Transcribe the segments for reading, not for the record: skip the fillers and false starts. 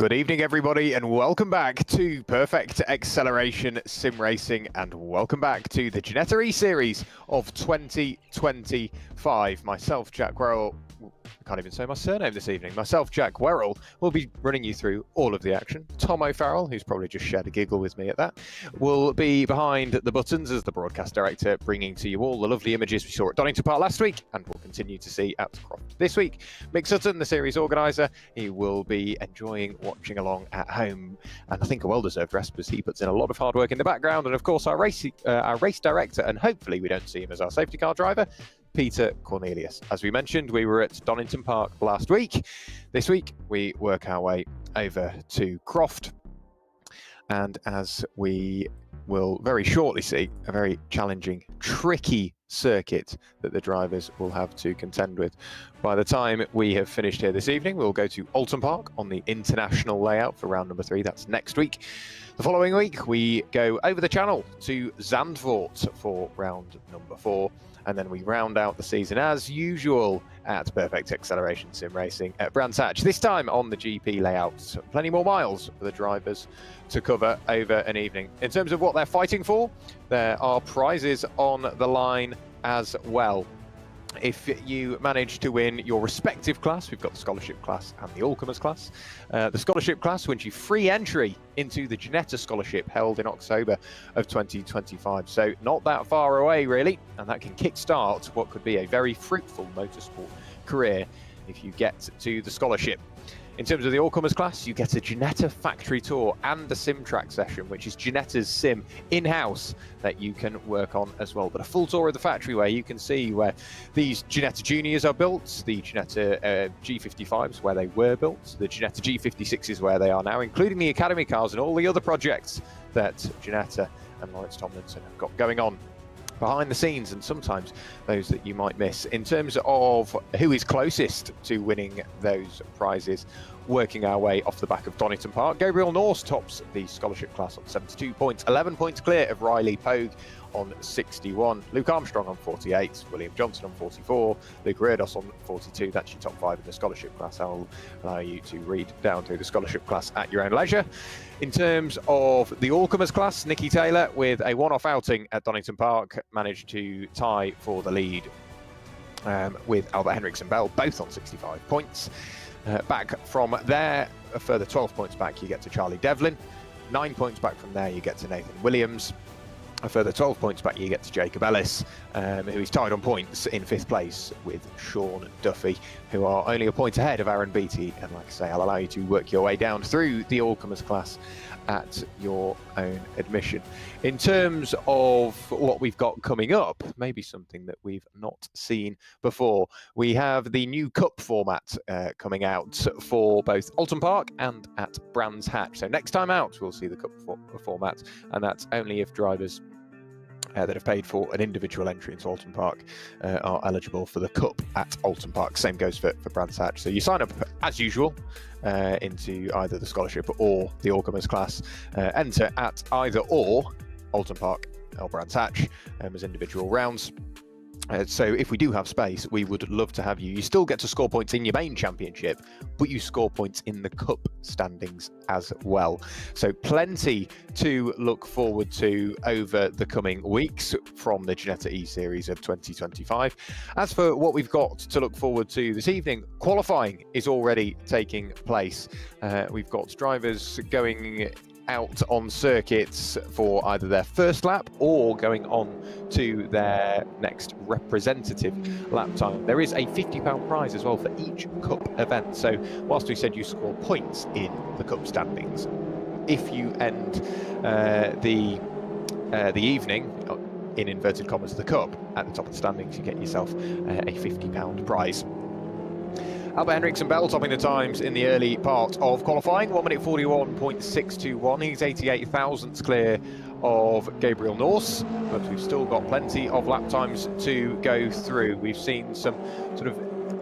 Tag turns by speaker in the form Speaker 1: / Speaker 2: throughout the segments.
Speaker 1: Good evening, everybody, and welcome back to Perfect Acceleration Sim Racing, and welcome back to the Ginetta eSeries of 2025. Myself, Jack Werrell, I can't even say my surname this evening. Myself, Jack Werrell, will be running you through all of the action. Tom O'Farrell, who's probably just shared a giggle with me at that, will be behind the buttons as the broadcast director, bringing to you all the lovely images we saw at Donington Park last week, and we'll continue to see at Croft this week. Mick Sutton, the series organiser, he will be enjoying watching along at home, and I think a well-deserved rest because he puts in a lot of hard work in the background. And of course, our race director, and hopefully we don't see him as our safety car driver, Peter Cornelius. As we mentioned, we were at Donington Park last week. This week, we work our way over to Croft. And as we will very shortly see, a very challenging, tricky circuit that the drivers will have to contend with. By the time we have finished here this evening, we'll go to Alton Park on the international layout for round number 3. That's next week. The following week, we go over the channel to Zandvoort for round number 4. And then we round out the season as usual at Perfect Acceleration Sim Racing at Brands Hatch. This time on the GP layout. Plenty more miles for the drivers to cover over an evening. In terms of what they're fighting for, there are prizes on the line as well. If you manage to win your respective class, we've got the scholarship class and the all-comers class. The scholarship class wins you free entry into the Ginetta scholarship held in October of 2025. So not that far away, really, and that can kickstart what could be a very fruitful motorsport career if you get to the scholarship. In terms of the all-comers class, you get a Ginetta factory tour and a sim track session, which is Ginetta's sim in-house that you can work on as well. But a full tour of the factory where you can see where these Ginetta Juniors are built, the Ginetta G55s where they were built, the Ginetta G56s where they are now, including the Academy cars and all the other projects that Ginetta and Lawrence Tomlinson have got going on behind the scenes, and sometimes those that you might miss. In terms of who is closest to winning those prizes, working our way off the back of Donington Park, Gabriel Norse tops the scholarship class on 72 points, 11 points clear of Riley Pogue on 61, Luke Armstrong on 48, William Johnson on 44, Luke Reardos on 42. That's your top 5 in the scholarship class. I'll allow you to read down through the scholarship class at your own leisure. In terms of the all-comers class, Nicky Taylor, with a one-off outing at Donington Park, managed to tie for the lead with Albert Henriksen Bell, both on 65 points. Back from there, a further 12 points back, you get to Charlie Devlin. 9 points back from there, you get to Nathan Williams. A further 12 points back, you get to Jacob Ellis, who is tied on points in 5th place with Sean Duffy, who are only a point ahead of Aaron Beattie. And like I say, I'll allow you to work your way down through the all-comers class at your own admission. In terms of what we've got coming up, maybe something that we've not seen before, we have the new Cup format coming out for both Alton Park and at Brands Hatch. So next time out, we'll see the Cup format, and that's only if drivers that have paid for an individual entry into Alton Park are eligible for the Cup at Alton Park. Same goes for Brands Hatch. So you sign up as usual into either the scholarship or the all-comers class. Enter at either or Alton Park or Brands Hatch as individual rounds. So if we do have space, we would love to have you. You still get to score points in your main championship, but you score points in the Cup standings as well. So plenty to look forward to over the coming weeks from the Ginetta eSeries of 2025. As for what we've got to look forward to this evening, qualifying is already taking place. We've got drivers going out on circuits for either their first lap or going on to their next representative lap time. There is a £50 prize as well for each Cup event. So whilst we said you score points in the Cup standings, if you end the evening, in inverted commas, the Cup at the top of the standings, you get yourself a £50 prize. Albert Henriksen Bell topping the times in the early part of qualifying, 1 minute 41.621. He's 88 thousandths clear of Gabriel Norse, but we've still got plenty of lap times to go through. We've seen some sort of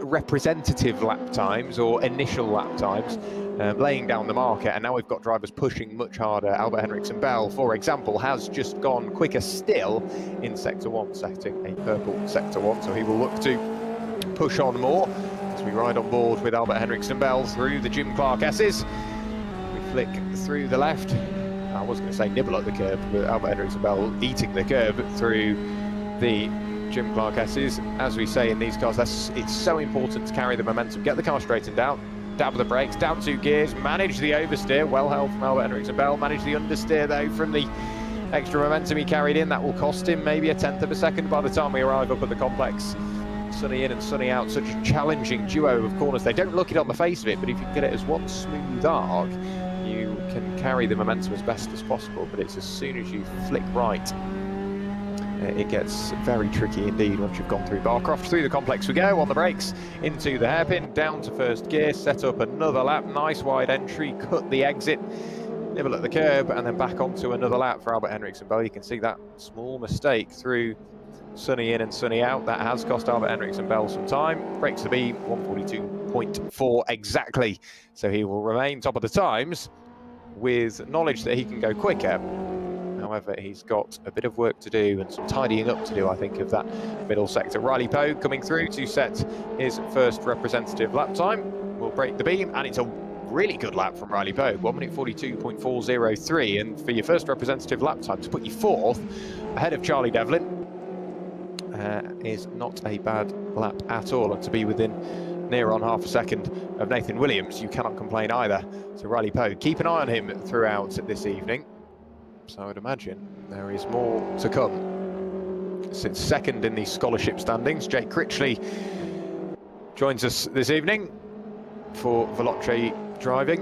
Speaker 1: representative lap times or initial lap times laying down the market, and now we've got drivers pushing much harder. Albert Henriksen Bell, for example, has just gone quicker still in Sector 1, setting a purple Sector 1, so he will look to push on more as we ride on board with Albert Henriksen Bell through the Jim Clark S's. flick through the left. I was going to say nibble at the curb, but Albert Hendricks and Bell eating the curb through the Jim Clark S's. As we say in these cars, it's so important to carry the momentum, get the car straightened out, dab the brakes, down 2 gears, manage the oversteer, well held from Albert Hendricks and Bell, manage the understeer though from the extra momentum he carried in. That will cost him maybe a tenth of a second by the time we arrive up at the complex. Sunny in and sunny out, such a challenging duo of corners. They don't look it on the face of it, but if you can get it as one smooth arc, you can carry the momentum as best as possible. But it's as soon as you flick right, it gets very tricky indeed once you've gone through Croft. Through the complex we go, on the brakes, into the hairpin, down to first gear, set up another lap, nice wide entry, cut the exit, nibble at the curb, and then back onto another lap for Albert Hendricks and Bell. You can see that small mistake through sunny in and sunny out. That has cost Albert Hendricks and Bell some time. Breaks the beam, 142.4 exactly. So he will remain top of the times with knowledge that he can go quicker. However, he's got a bit of work to do and some tidying up to do, I think, of that middle sector. Riley Poe coming through to set his first representative lap time. Will break the beam, and it's a really good lap from Riley Poe, 1:42.403. And for your first representative lap time, to put you 4th ahead of Charlie Devlin, is not a bad lap at all, and to be within near on half a second of Nathan Williams, you cannot complain either. So Riley Poe, keep an eye on him throughout this evening. So I would imagine there is more to come. Sits second in the scholarship standings. Jake Critchley joins us this evening for Veloce driving.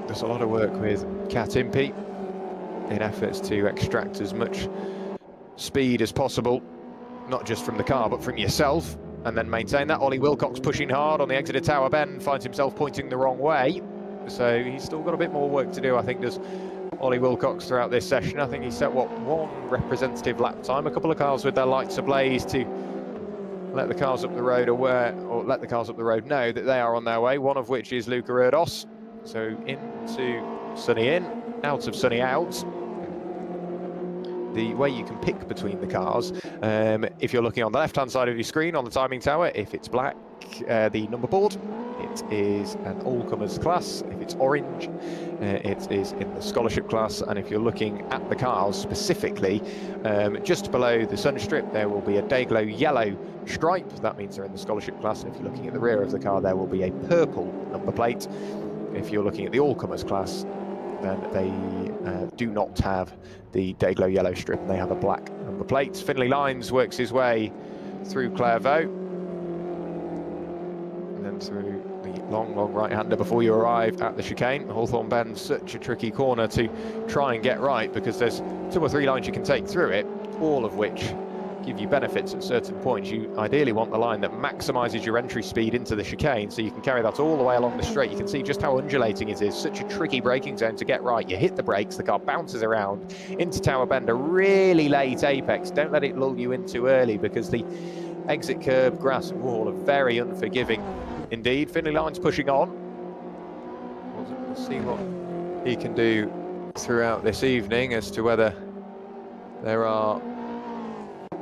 Speaker 1: There's a lot of work with Cat Impey in efforts to extract as much speed as possible, not just from the car but from yourself, and then maintain that. Ollie Wilcox pushing hard on the exit of Tower Bend, finds himself pointing the wrong way, so he's still got a bit more work to do, I think, does Ollie Wilcox throughout this session. I think he set one representative lap time. A couple of cars with their lights ablaze to let the cars up the road let the cars up the road know that they are on their way, one of which is Luca Erdos. So into sunny in, out of sunny out. The way you can pick between the cars, if you're looking on the left-hand side of your screen on the timing tower, if it's black, the number board, it is an all-comers class. If it's orange, it is in the scholarship class. And if you're looking at the cars specifically, just below the sun strip, there will be a day-glow yellow stripe. That means they're in the scholarship class. And if you're looking at the rear of the car, there will be a purple number plate. If you're looking at the all-comers class, then they do not have the day-glow yellow strip, and they have a black number plate. Finlay Lines works his way through Clairvaux, and then through the long right-hander before you arrive at the chicane. Hawthorne Bend's such a tricky corner to try and get right, because there's 2 or 3 lines you can take through it, all of which give you benefits at certain points. You ideally want the line that maximises your entry speed into the chicane, so you can carry that all the way along the straight. You can see just how undulating it is, such a tricky braking zone to get right. You hit the brakes, the car bounces around into Tower Bend, a really late apex. Don't let it lull you in too early, because the exit curb, grass and wall are very unforgiving indeed. Finlay Lines pushing on. We'll see what he can do throughout this evening as to whether there are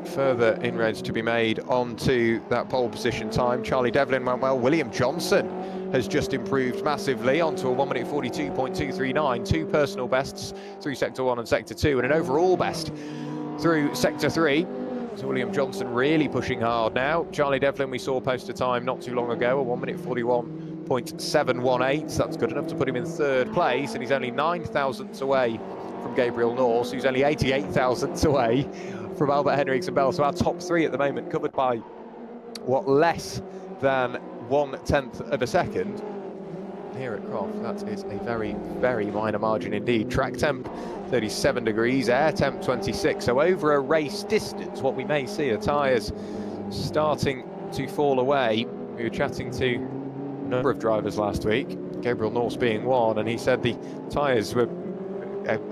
Speaker 1: further inroads to be made onto that pole position time. Charlie Devlin went well. William Johnson has just improved massively onto a 1:42.239, 2 personal bests through Sector 1 and Sector 2, and an overall best through Sector 3. So William Johnson really pushing hard now. Charlie Devlin we saw post a time not too long ago, a 1:41.718. That's good enough to put him in 3rd place, and he's only 9 thousandths away from Gabriel Norse, who's only 88 thousandths away from Albert Hendricks and Bell. So our top 3 at the moment covered by less than 1/10 of a second here at Croft. That is a very minor margin indeed. Track temp 37 degrees, air temp 26. So over a race distance, what we may see are tyres starting to fall away. We were chatting to a number of drivers last week, Gabriel Norse being one, and he said the tyres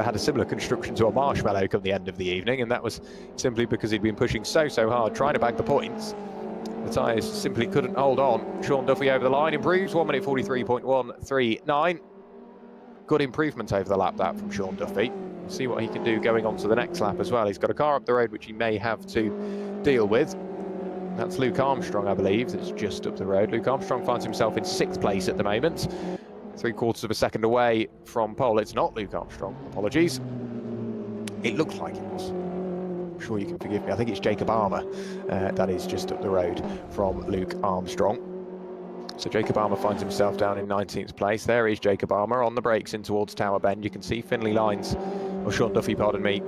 Speaker 1: had a similar construction to a marshmallow come the end of the evening, and that was simply because he'd been pushing so hard trying to bag the points. The tyres simply couldn't hold on. Sean Duffy over the line, improves 1:43.139. Good improvement over the lap that from Sean Duffy. We'll see what he can do going on to the next lap as well. He's got a car up the road which he may have to deal with. That's Luke Armstrong, I believe, that's just up the road. Luke Armstrong finds himself in 6th place at the moment. 3/4 of a second away from pole. It's not Luke Armstrong, apologies. It looked like it was. I'm sure you can forgive me. I think it's Jacob Armour. That is just up the road from Luke Armstrong. So Jacob Armour finds himself down in 19th place. There is Jacob Armour on the brakes in towards Tower Bend. You can see Finlay Lines, or Sean Duffy, pardon me,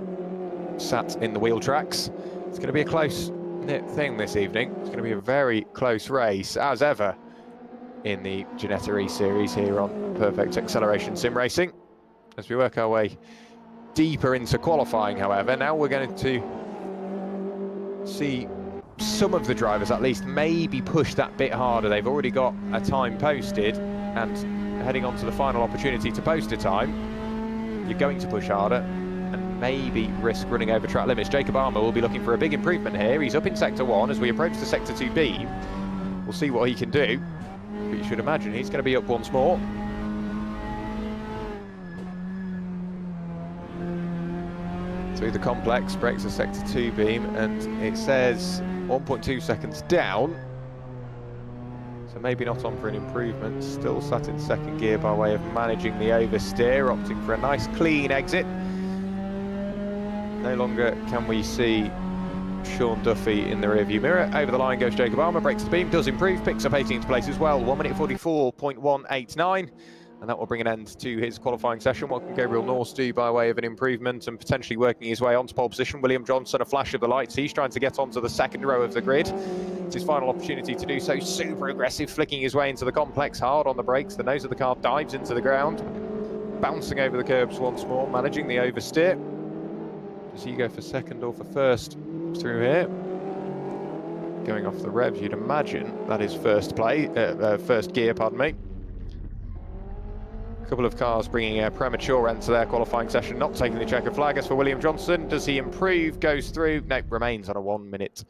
Speaker 1: sat in the wheel tracks. It's going to be a close knit thing this evening. It's going to be a very close race, as ever, in the Ginetta eSeries here on Perfect Acceleration Sim Racing. As we work our way deeper into qualifying, however, now we're going to see some of the drivers at least maybe push that bit harder. They've already got a time posted, and heading on to the final opportunity to post a time, you're going to push harder and maybe risk running over track limits. Jacob Armour will be looking for a big improvement here. He's up in Sector 1 as we approach the Sector 2 beam. We'll see what he can do, but you should imagine he's going to be up once more. Through the complex, breaks the Sector 2 beam, and it says 1.2 seconds down. So maybe not on for an improvement. Still sat in second gear by way of managing the oversteer, opting for a nice clean exit. No longer can we see Sean Duffy in the rearview mirror. Over the line goes Jacob Armour, breaks the beam, does improve, picks up 18th place as well. 1 minute 44.189. And that will bring an end to his qualifying session. What can Gabriel Norse do by way of an improvement and potentially working his way onto pole position? William Johnson, a flash of the lights. He's trying to get onto the second row of the grid. It's his final opportunity to do so. Super aggressive, flicking his way into the complex, hard on the brakes. The nose of the car dives into the ground, bouncing over the curbs once more, managing the oversteer. Does he go for second or for first through here? Going off the revs, you'd imagine that is first gear, pardon me. A couple of cars bringing a premature end to their qualifying session, not taking the checker flag. As for William Johnson, does he improve? Goes through? No, remains on a 1 minute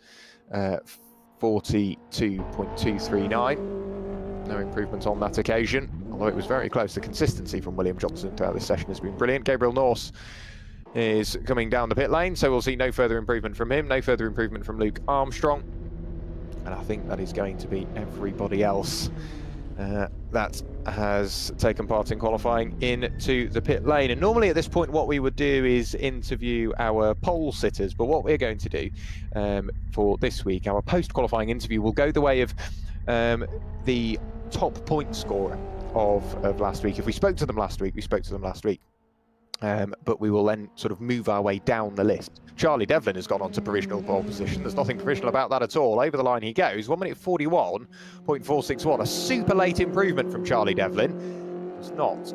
Speaker 1: 42.239. No improvement on that occasion, although it was very close. The consistency from William Johnson throughout this session has been brilliant. Gabriel Norse is coming down the pit lane, so we'll see no further improvement from him, no further improvement from Luke Armstrong. And I think that is going to be everybody else that has taken part in qualifying into the pit lane. And normally at this point what we would do is interview our pole sitters, but what we're going to do for this week, our post-qualifying interview, will go the way of the top point scorer of last week. If we spoke to them last week, we spoke to them last week. But we will then sort of move our way down the list. Charlie Devlin has gone on to provisional pole position. There's nothing provisional about that at all. Over the line he goes. 1 minute 41.461. A super late improvement from Charlie Devlin. Was not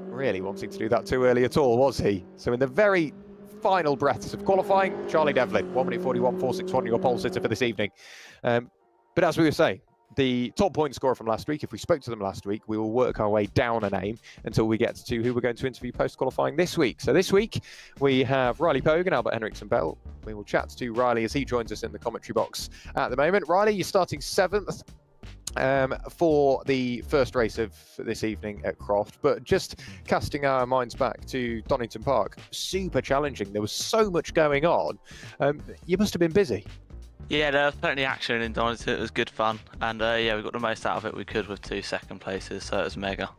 Speaker 1: really wanting to do that too early at all, was he? So in the very final breaths of qualifying, Charlie Devlin, 1 minute 41.461, your pole sitter for this evening. But as we were saying, the top point scorer from last week, if we spoke to them last week, we will work our way down a name until we get to who we're going to interview post-qualifying this week. So this week, we have Riley Pogue and Albert Henriksen-Bell. We will chat to Riley as he joins us in the commentary box at the moment. Riley, you're starting 7th for the first race of this evening at Croft, but just casting our minds back to Donington Park, super challenging. There was so much going on. You must have been busy.
Speaker 2: Yeah, there was plenty of action in Donington. It was good fun, and yeah, we got the most out of it we could with 2 second places, so it was mega.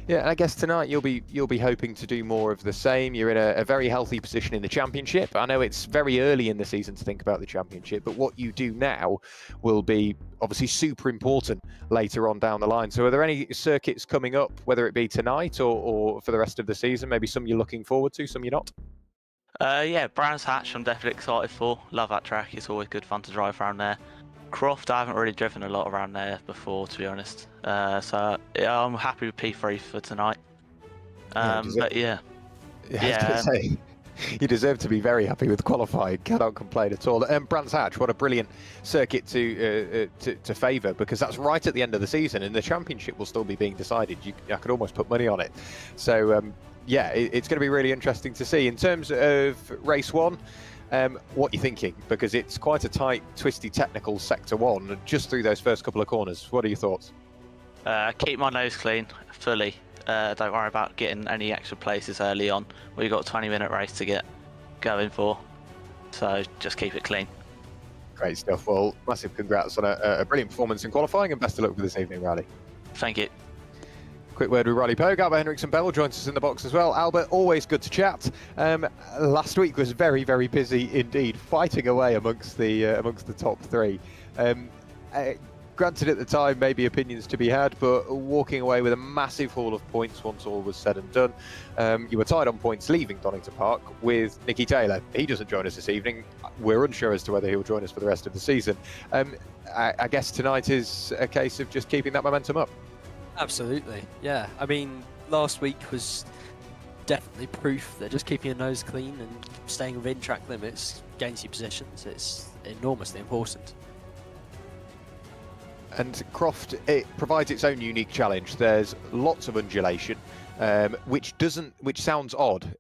Speaker 1: Yeah, and I guess tonight you'll be hoping to do more of the same. You're in a very healthy position in the championship. I know it's very early in the season to think about the championship, but what you do now will be obviously super important later on down the line. So are there any circuits coming up, whether it be tonight or for the rest of the season? Maybe some you're looking forward to, some you're not?
Speaker 2: Yeah, Brands Hatch I'm definitely excited for. Love that track. It's always good fun to drive around there. Croft, I haven't really driven a lot around there before, to be honest. So yeah, I'm happy with P3 for tonight. But yeah.
Speaker 1: I was going to say, you deserve to be very happy with qualifying. Cannot complain at all. Brands Hatch, what a brilliant circuit to favour, because that's right at the end of the season, and the championship will still be being decided. I could almost put money on it. So yeah, it's going to be really interesting to see. In terms of race 1, what are you thinking? Because it's quite a tight, twisty, technical sector 1, just through those first couple of corners. What are your thoughts?
Speaker 2: Keep my nose clean, fully. Don't worry about getting any extra places early on. We've got a 20-minute race to get going for, so just keep it clean.
Speaker 1: Great stuff. Well, massive congrats on a brilliant performance in qualifying, and best of luck for this evening, Riley.
Speaker 2: Thank you.
Speaker 1: Quick word with Riley Pogue. Albert Henriksen-Bell joins us in the box as well. Albert, always good to chat. Last week was very, very busy indeed, fighting away amongst the top three. Granted, at the time, maybe opinions to be had, but walking away with a massive haul of points once all was said and done. You were tied on points leaving Donington Park with Nicky Taylor. He doesn't join us this evening. We're unsure as to whether he'll join us for the rest of the season. I guess tonight is a case of just keeping that momentum up.
Speaker 3: Absolutely, yeah. I mean, last week was definitely proof that just keeping your nose clean and staying within track limits gains you positions. It's enormously important.
Speaker 1: And Croft, it provides its own unique challenge. There's lots of undulation, which sounds odd.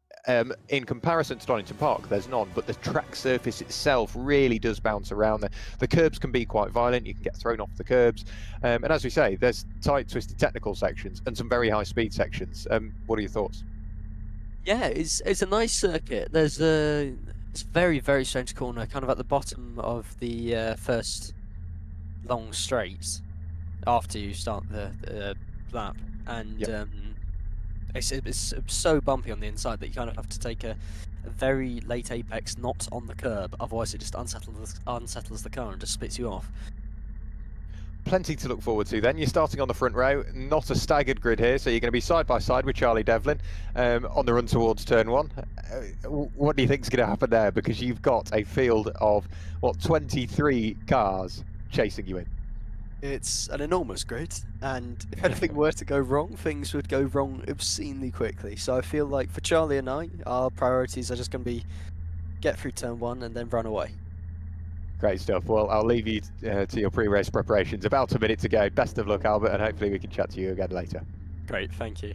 Speaker 1: In comparison to Donington Park, there's none, but the track surface itself really does bounce around. The curbs can be quite violent. You can get thrown off the curbs. And as we say, there's tight, twisted technical sections and some very high speed sections. What are your thoughts?
Speaker 3: Yeah, it's a nice circuit. There's it's very, very strange corner, kind of at the bottom of the first long straights after you start the lap, and
Speaker 1: yep.
Speaker 3: It's so bumpy on the inside that you kind of have to take a very late apex not on the curb, otherwise it just unsettles the car and just spits you off.
Speaker 1: Plenty to look forward to then. You're starting on the front row, not a staggered grid here, so you're going to be side by side with Charlie Devlin on the run towards turn one. What do you think is going to happen there? Because you've got a field of, 23 cars chasing you in.
Speaker 3: It's an enormous grid, and if anything were to go wrong, things would go wrong obscenely quickly. So I feel like for Charlie and I, our priorities are just going to be get through turn one and then run away.
Speaker 1: Great stuff. Well, I'll leave you to your pre-race preparations. About a minute to go. Best of luck, Albert, and hopefully we can chat to you again later.
Speaker 3: Great, thank you.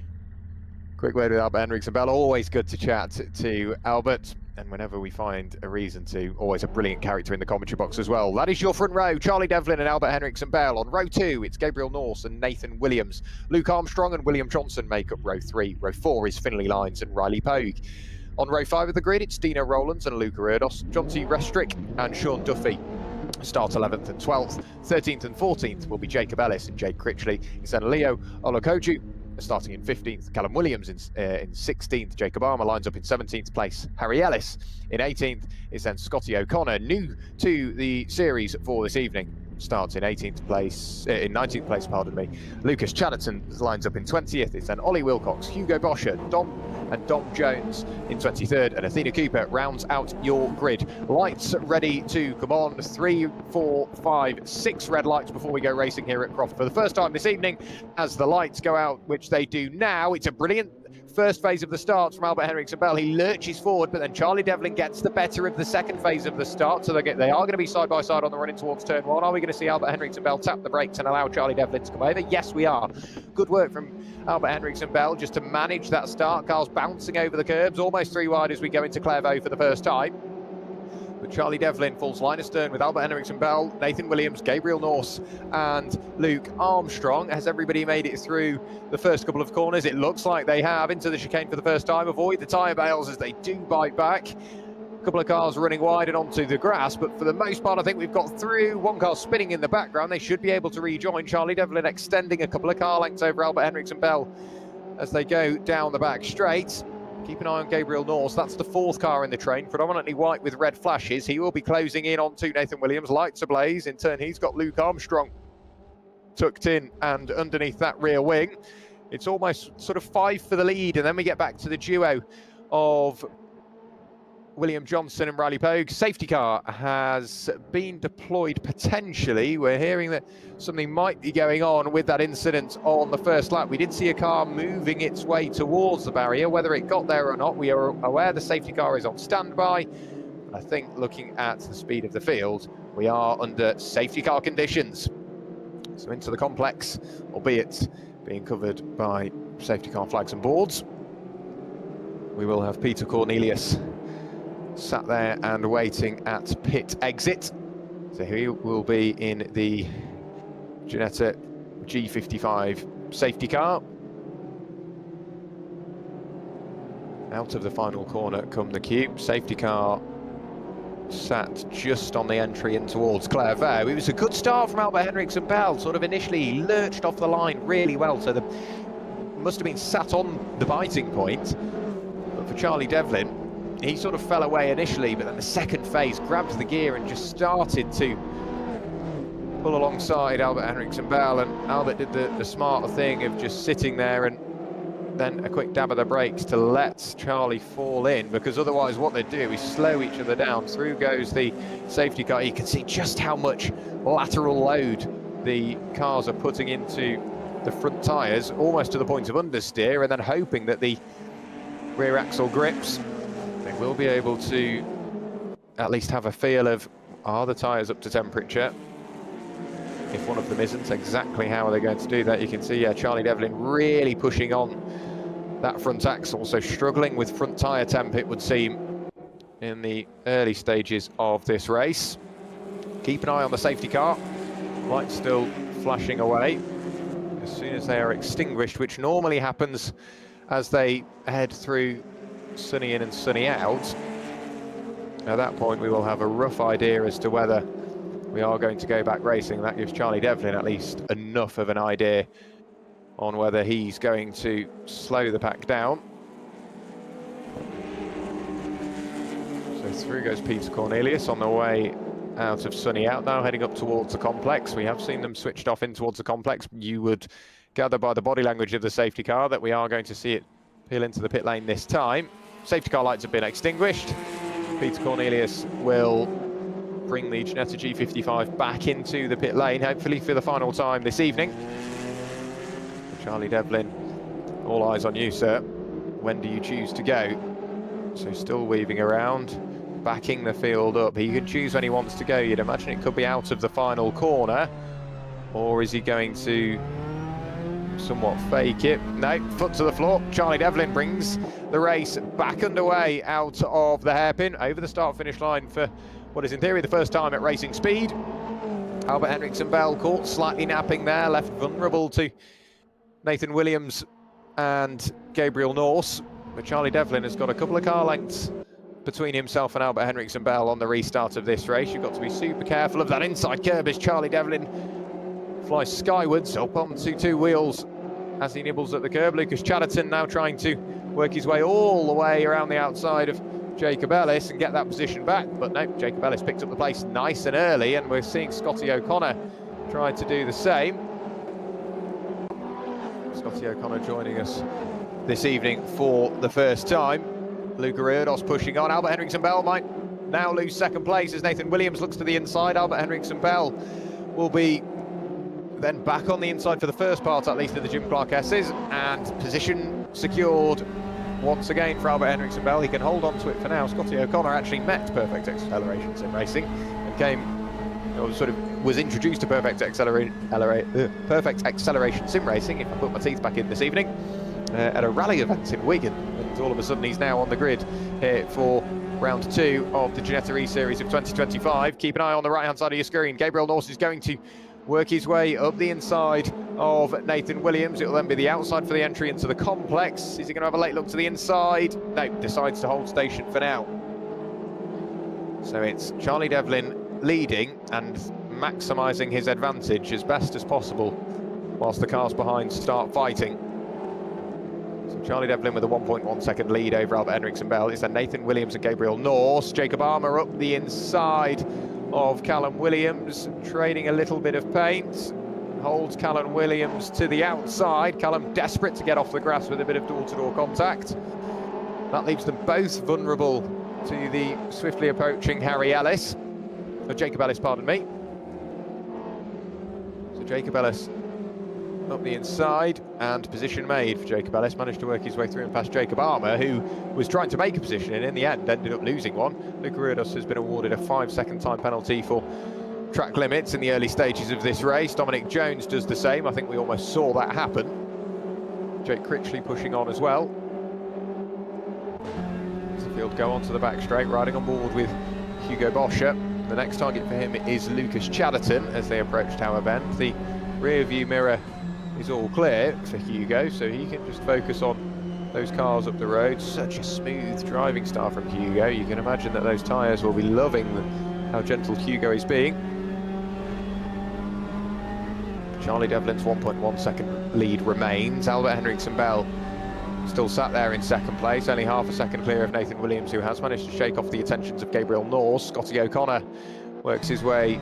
Speaker 1: Quick word with Albert Henriksen-Bell. Always good to chat to Albert. And whenever we find a reason to, always a brilliant character in the commentary box as well. That is your front row, Charlie Devlin and Albert Henriksen-Bell. On row 2, it's Gabriel Norse and Nathan Williams. Luke Armstrong and William Johnson make up row 3. Row 4 is Finlay Lyons and Riley Pogue. On row 5 of the grid, it's Dino Rowlands and Luca Erdos, John T. Restrick and Sean Duffy. Start 11th and 12th. 13th and 14th will be Jacob Ellis and Jake Critchley. It's then Leo Olokoju starting in 15th, Callum Williams in 16th, Jacob Armour lines up in 17th place, Harry Ellis in 18th, is then Scotty O'Connor, new to the series for this evening, starts in 19th place, pardon me. Lucas Chatterton lines up in 20th, it's then Ollie Wilcox, Hugo Boscher, Dom Jones in 23rd, and Athena Cooper rounds out your grid. Lights ready to come on. 3, 4, 5, 6 red lights before we go racing here at Croft for the first time this evening. As the lights go out, which they do now, it's a brilliant first phase of the start from Albert Henriksen-Bell. He lurches forward, but then Charlie Devlin gets the better of the second phase of the start, so they are going to be side by side on the run in towards turn one. Are we going to see Albert Henriksen-Bell tap the brakes and allow Charlie Devlin to come over? Yes, we are. Good work from Albert Henriksen-Bell just to manage that start. Cars bouncing over the curbs, almost 3 wide as we go into Clairvaux for the first time. But Charlie Devlin falls line astern with Albert Henriksen-Bell, Nathan Williams, Gabriel Norse and Luke Armstrong. Has everybody made it through the first couple of corners? It looks like they have, into the chicane for the first time. Avoid the tyre bales as they do bite back. A couple of cars running wide and onto the grass, but for the most part I think we've got through. One car spinning in the background. They should be able to rejoin. Charlie Devlin extending a couple of car lengths over Albert Henriksen-Bell as they go down the back straight. Keep an eye on Gabriel Norse. That's the 4th car in the train, predominantly white with red flashes. He will be closing in onto Nathan Williams. Lights ablaze. In turn, he's got Luke Armstrong tucked in and underneath that rear wing. It's almost sort of 5 for the lead, and then we get back to the duo of William Johnson and Riley Pogue. Safety car has been deployed potentially. We're hearing that something might be going on with that incident on the first lap. We did see a car moving its way towards the barrier. Whether it got there or not, we are aware the safety car is on standby. But I think looking at the speed of the field, we are under safety car conditions. So into the complex, albeit being covered by safety car flags and boards. We will have Peter Cornelius sat there and waiting at pit exit. So he will be in the Ginetta G55 safety car. Out of the final corner come the cube. Safety car sat just on the entry in towards Clairvaux. It was a good start from Albert Henriksen-Bell. Sort of initially lurched off the line really well. So the must have been sat on the biting point. But for Charlie Devlin, he sort of fell away initially, but then the second phase grabbed the gear and just started to pull alongside Albert Henriksen Bell, and Albert did the smarter thing of just sitting there and then a quick dab of the brakes to let Charlie fall in, because otherwise what they do is slow each other down. Through goes the safety car. You can see just how much lateral load the cars are putting into the front tyres, almost to the point of understeer, and then hoping that the rear axle grips, they will be able to at least have a feel of, are the tyres up to temperature? If one of them isn't, exactly how are they going to do that? You can see, yeah, Charlie Devlin really pushing on that front axle, so struggling with front tyre temp, it would seem, in the early stages of this race. Keep an eye on the safety car. Lights still flashing away. As soon as they are extinguished, which normally happens as they head through sunny in and sunny out, at that point we will have a rough idea as to whether we are going to go back racing. That gives Charlie Devlin at least enough of an idea on whether he's going to slow the pack down. So through goes Peter Cornelius on the way out of sunny out now, heading up towards the complex. We have seen them switched off in towards the complex. You would gather by the body language of the safety car that we are going to see it peel into the pit lane this time. Safety car lights have been extinguished. Peter Cornelius will bring the Ginetta G55 back into the pit lane, hopefully for the final time this evening. Charlie Devlin, all eyes on you, sir. When do you choose to go? So still weaving around, backing the field up. He can choose when he wants to go. You'd imagine it could be out of the final corner, or is he going to somewhat fake it? No, foot to the floor. Charlie Devlin brings the race back underway out of the hairpin, over the start-finish line for what is in theory the first time at racing speed. Albert Henriksen Bell caught slightly napping there, left vulnerable to Nathan Williams and Gabriel Norse, but Charlie Devlin has got a couple of car lengths between himself and Albert Henriksen Bell on the restart of this race. You've got to be super careful of that inside curb as Charlie Devlin flies skywards up onto two wheels as he nibbles at the curb. Lucas Chatterton now trying to work his way all the way around the outside of Jacob Ellis and get that position back, but no, Jacob Ellis picked up the place nice and early, and we're seeing Scotty O'Connor try to do the same. Scotty O'Connor joining us this evening for the first time. Luca Erdos pushing on. Albert Henriksen Bell might now lose second place as Nathan Williams looks to the inside. Albert Henriksen Bell will be then back on the inside for the first part, at least, of the Jim Clark S's, and position secured once again for Albert Henriksen Bell. He can hold on to it for now. Scotty O'Connor actually met Perfect Acceleration Sim Racing and was introduced to Perfect Acceleration Sim Racing, if I put my teeth back in this evening, at a rally event in Wigan. And all of a sudden he's now on the grid here for round 2 of the Ginetta eSeries of 2025. Keep an eye on the right-hand side of your screen. Gabriel Norse is going to work his way up the inside of Nathan Williams. It will then be the outside for the entry into the complex. Is he going to have a late look to the inside? No, decides to hold station for now. So it's Charlie Devlin leading and maximising his advantage as best as possible whilst the cars behind start fighting. So Charlie Devlin with a 1.1 second lead over Albert Henriksen Bell. It's then Nathan Williams and Gabriel Norse. Jacob Armour up the inside of Callum Williams, trading a little bit of paint. Holds Callum Williams to the outside. Callum desperate to get off the grass with a bit of door-to-door contact. That leaves them both vulnerable to the swiftly approaching Jacob Ellis, pardon me. So Jacob Ellis up the inside, and position made for Jacob Ellis. Managed to work his way through and past Jacob Armour, who was trying to make a position and in the end ended up losing one. Luca Erdos has been awarded a 5-second time penalty for track limits in the early stages of this race. Dominic Jones does the same. I think we almost saw that happen. Jake Critchley pushing on as well. As the field go onto the back straight, riding on board with Hugo Boscher. The next target for him is Lucas Chatterton as they approach Tower Bend. The rear view mirror is all clear for Hugo, so he can just focus on those cars up the road. Such a smooth driving style from Hugo. You can imagine that those tyres will be loving how gentle Hugo is being. Charlie Devlin's 1.1 second lead remains. Albert Henriksen Bell still sat there in second place, only half a second clear of Nathan Williams, who has managed to shake off the attentions of Gabriel Norse. Scotty O'Connor works his way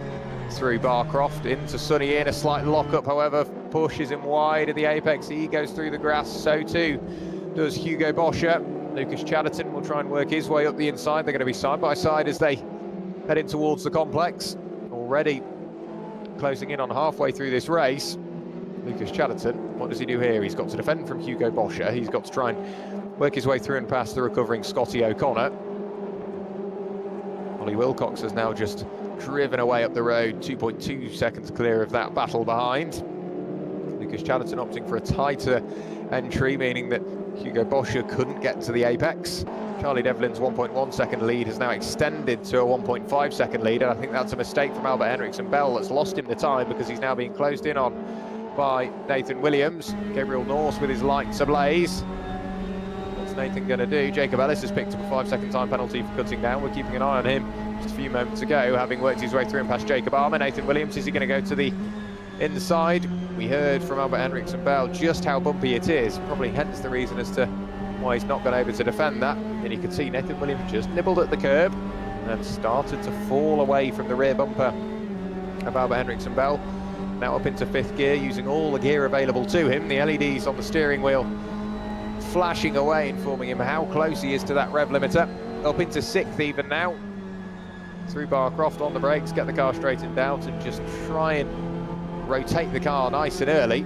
Speaker 1: through Barcroft into Sonny in. A slight lock-up, however, pushes him wide at the apex. He goes through the grass, so too does Hugo Boscher. Lucas Chatterton will try and work his way up the inside. They're going to be side by side as they head in towards the complex. Already closing in on halfway through this race. Lucas Chatterton, what does he do here? He's got to defend from Hugo Boscher. He's got to try and work his way through and past the recovering Scotty O'Connor. Ollie Wilcox has now just driven away up the road, 2.2 seconds clear of that battle behind. Lucas Chatterton opting for a tighter entry, meaning that Hugo Boscher couldn't get to the apex. Charlie Devlin's 1.1 second lead has now extended to a 1.5 second lead, and I think that's a mistake from Albert Henriksen Bell that's lost him the time, because he's now being closed in on by Nathan Williams. Gabriel Norse with his lights ablaze. What's Nathan going to do? Jacob Ellis has picked up a 5-second time penalty for cutting down. We're keeping an eye on him just a few moments ago, having worked his way through and past Jacob Armour. Nathan Williams, is he going to go to the inside? We heard from Albert Henriksen Bell just how bumpy it is, probably hence the reason as to why he's not been able to defend that. And you can see Nathan Williams just nibbled at the curb and started to fall away from the rear bumper of Albert Henriksen Bell. Now up into 5th gear, using all the gear available to him. The LEDs on the steering wheel flashing away, informing him how close he is to that rev limiter. Up into 6th even now. Through Barcroft on the brakes, get the car straightened out and just try and rotate the car nice and early,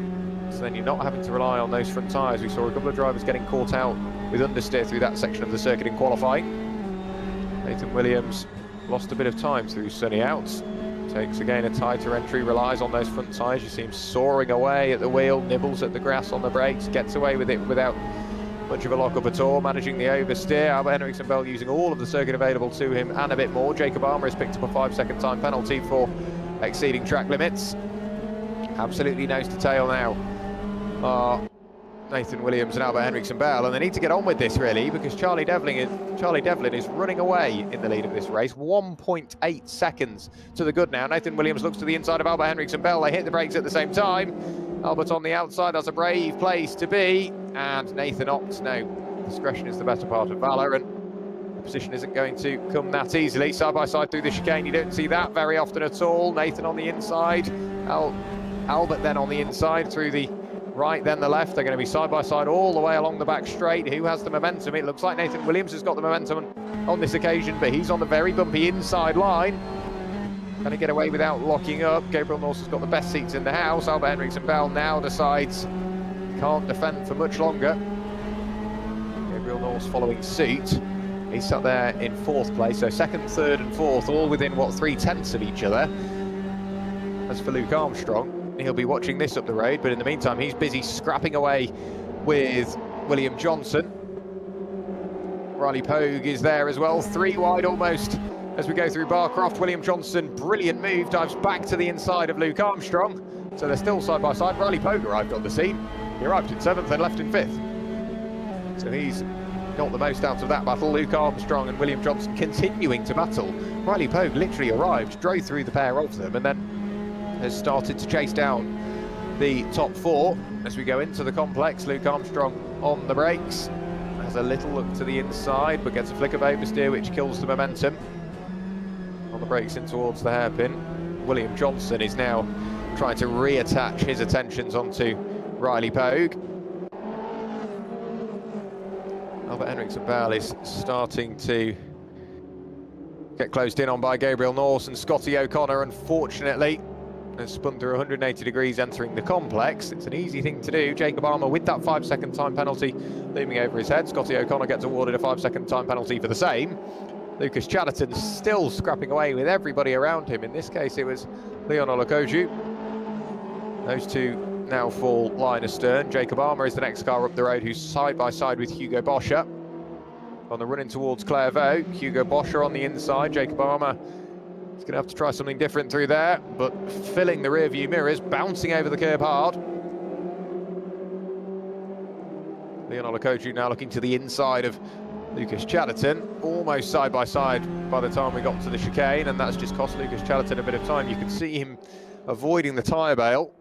Speaker 1: so then you're not having to rely on those front tyres. We saw a couple of drivers getting caught out with understeer through that section of the circuit in qualifying. Nathan Williams lost a bit of time through sunny outs. Takes again a tighter entry, relies on those front tyres. You see him soaring away at the wheel, nibbles at the grass on the brakes, gets away with it without much of a lock-up at all, managing the oversteer. Albert Henriksen Bell using all of the circuit available to him and a bit more. Jacob Armour has picked up a 5-second time penalty for exceeding track limits. Absolutely nose to tail now are Nathan Williams and Albert Henriksen Bell, and they need to get on with this really, because Charlie Devlin is running away in the lead of this race. 1.8 seconds to the good now. Nathan Williams looks to the inside of Albert Henriksen Bell. They hit the brakes at the same time. Albert on the outside, that's a brave place to be, and Nathan opts no. Discretion is the better part of valour, and the position isn't going to come that easily. Side by side through the chicane, you don't see that very often at all. Nathan on the inside, Albert then on the inside through the right, then the left. They're going to be side by side all the way along the back straight. Who has the momentum? It looks like Nathan Williams has got the momentum on this occasion, but he's on the very bumpy inside line. Can he get away without locking up? Gabriel Norse has got the best seats in the house. Albert Henriksen Bell now decides he can't defend for much longer. Gabriel Norse following suit. He's sat there in 4th place, so 2nd, 3rd and 4th, all within, what, 3/10 of each other. As for Luke Armstrong, he'll be watching this up the road, but in the meantime he's busy scrapping away with William Johnson. Riley Pogue is there as well, 3 wide almost as we go through Barcroft. William Johnson, brilliant move, dives back to the inside of Luke Armstrong, so they're still side by side. Riley Pogue arrived on the scene. He arrived in 7th and left in 5th, so he's got the most out of that battle. Luke Armstrong and William Johnson continuing to battle. Riley Pogue literally arrived, drove through the pair of them, and then has started to chase down the top 4 as we go into the complex. Luke Armstrong on the brakes, has a little look to the inside, but gets a flick of oversteer which kills the momentum. On the brakes in towards the hairpin. William Johnson is now trying to reattach his attentions onto Riley Pogue. Albert Henriksen Bell is starting to get closed in on by Gabriel Norse, and Scotty O'Connor, unfortunately, has spun through 180 degrees entering the complex. It's an easy thing to do. Jacob Armour with that 5-second time penalty looming over his head. Scotty O'Connor gets awarded a 5-second time penalty for the same. Lucas Chatterton still scrapping away with everybody around him. In this case, it was Leon Olakoju. Those two now fall line astern. Jacob Armour is the next car up the road, who's side by side with Hugo Boscher. On the run in towards Clairvaux, Hugo Boscher on the inside. Jacob Armour is going to have to try something different through there, but filling the rear view mirrors, bouncing over the curb hard. Leon Olakoju now looking to the inside of Lucas Chatterton, almost side by side by the time we got to the chicane, and that's just cost Lucas Chatterton a bit of time. You can see him avoiding the tyre bale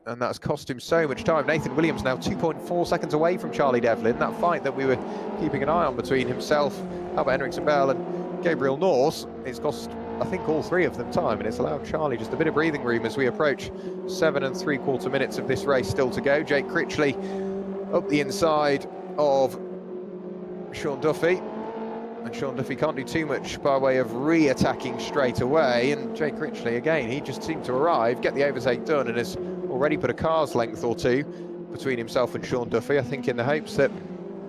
Speaker 1: and that's cost him so much time. Nathan Williams now 2.4 seconds away from Charlie Devlin. That fight that we were keeping an eye on between himself, Albert Henriksen Bell and Gabriel Norse, it's cost, I think, all three of them time, and it's allowed Charlie just a bit of breathing room as we approach 7 3/4 minutes of this race still to go. Jake Critchley up the inside of Sean Duffy, and Sean Duffy can't do too much by way of re-attacking straight away, and Jake Critchley again, he just seemed to arrive, get the overtake done, and has already put a car's length or two between himself and Sean Duffy, I think in the hopes that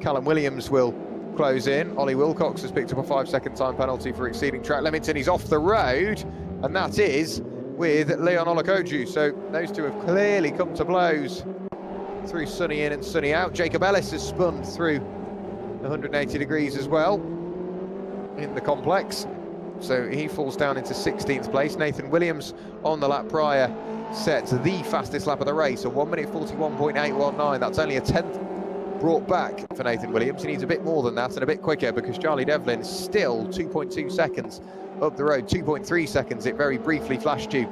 Speaker 1: Callum Williams will close in. Ollie Wilcox has picked up a 5-second time penalty for exceeding track limits, and he's off the road, and that is with Leon Olakoju. So those two have clearly come to blows through sunny in and sunny out. Jacob Ellis has spun through 180 degrees as well in the complex, so he falls down into 16th place. Nathan Williams on the lap prior set the fastest lap of the race, a 1 minute 41.819. That's only a 10th brought back for Nathan Williams. He needs a bit more than that and a bit quicker, because Charlie Devlin is still 2.2 seconds up the road, 2.3 seconds it very briefly flashed you,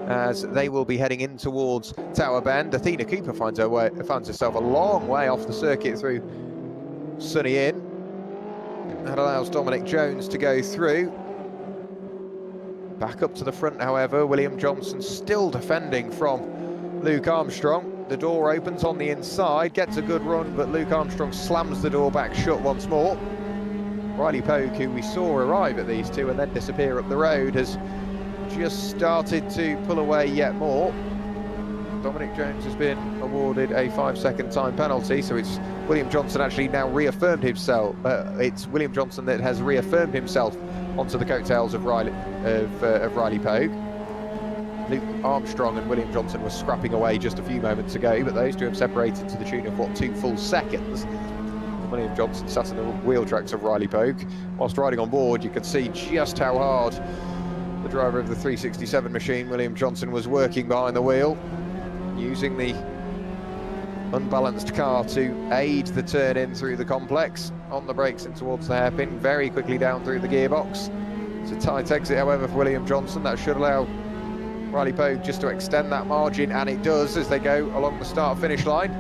Speaker 1: as they will be heading in towards Tower Bend. Athena Cooper finds herself a long way off the circuit through Sunny Inn. That allows Dominic Jones to go through. Back up to the front, however, William Johnson still defending from Luke Armstrong. The door opens on the inside, gets a good run, but Luke Armstrong slams the door back shut once more. Riley Pogue, who we saw arrive at these two and then disappear up the road, has just started to pull away yet more. Dominic Jones has been awarded a 5-second time penalty, so it's William Johnson actually now reaffirmed himself. It's William Johnson that has reaffirmed himself onto the coattails of Riley Pogue. Luke Armstrong and William Johnson were scrapping away just a few moments ago, but those two have separated to the tune of, what, 2 full seconds. William Johnson sat in the wheel tracks of Riley Pogue. Whilst riding on board, you could see just how hard the driver of the 367 machine, William Johnson, was working behind the wheel, using the unbalanced car to aid the turn in through the complex, on the brakes in towards the hairpin, very quickly down through the gearbox. It's a tight exit, however, for William Johnson. That should allow Riley Pogue just to extend that margin, and it does as they go along the start-finish line.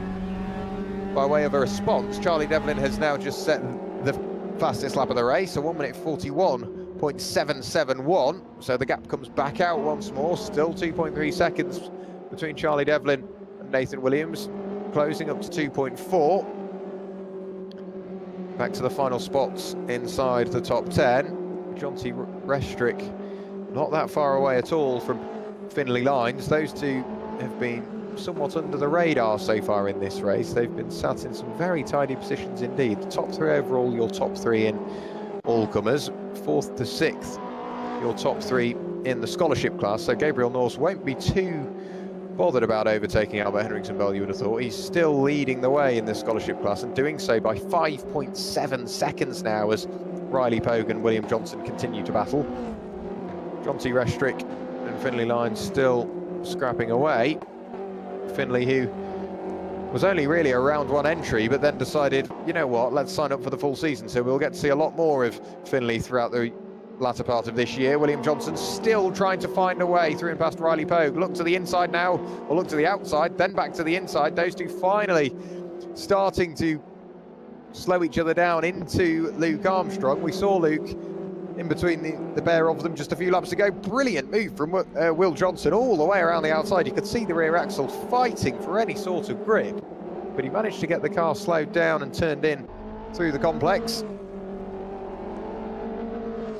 Speaker 1: By way of a response, Charlie Devlin has now just set the fastest lap of the race, a 1 minute 41.771, so the gap comes back out once more, still 2.3 seconds between Charlie Devlin and Nathan Williams, closing up to 2.4. Back to the final spots inside the top 10. Jonty Restrick not that far away at all from Finley Lines. Those two have been somewhat under the radar so far in this race. They've been sat in some very tidy positions indeed. The top 3 overall, your top 3 in all comers. 4th to 6th, your top 3 in the scholarship class. So Gabriel Norse won't be too bothered about overtaking Albert Henriksen Bell, you would have thought. He's still leading the way in the scholarship class, and doing so by 5.7 seconds now as Riley Pogue and William Johnson continue to battle. Jonty Restrick and Finley Lines still scrapping away. Finley, who was only really a round 1 entry, but then decided, you know what, let's sign up for the full season. So we'll get to see a lot more of Finley throughout the latter part of this year. William Johnson still trying to find a way through and past Riley Pogue. Look to the inside now, or look to the outside, then back to the inside. Those two finally starting to slow each other down into Luke Armstrong. We saw Luke in between the pair of them just a few laps ago. Brilliant move from Will Johnson all the way around the outside. You could see the rear axle fighting for any sort of grip, but he managed to get the car slowed down and turned in through the complex.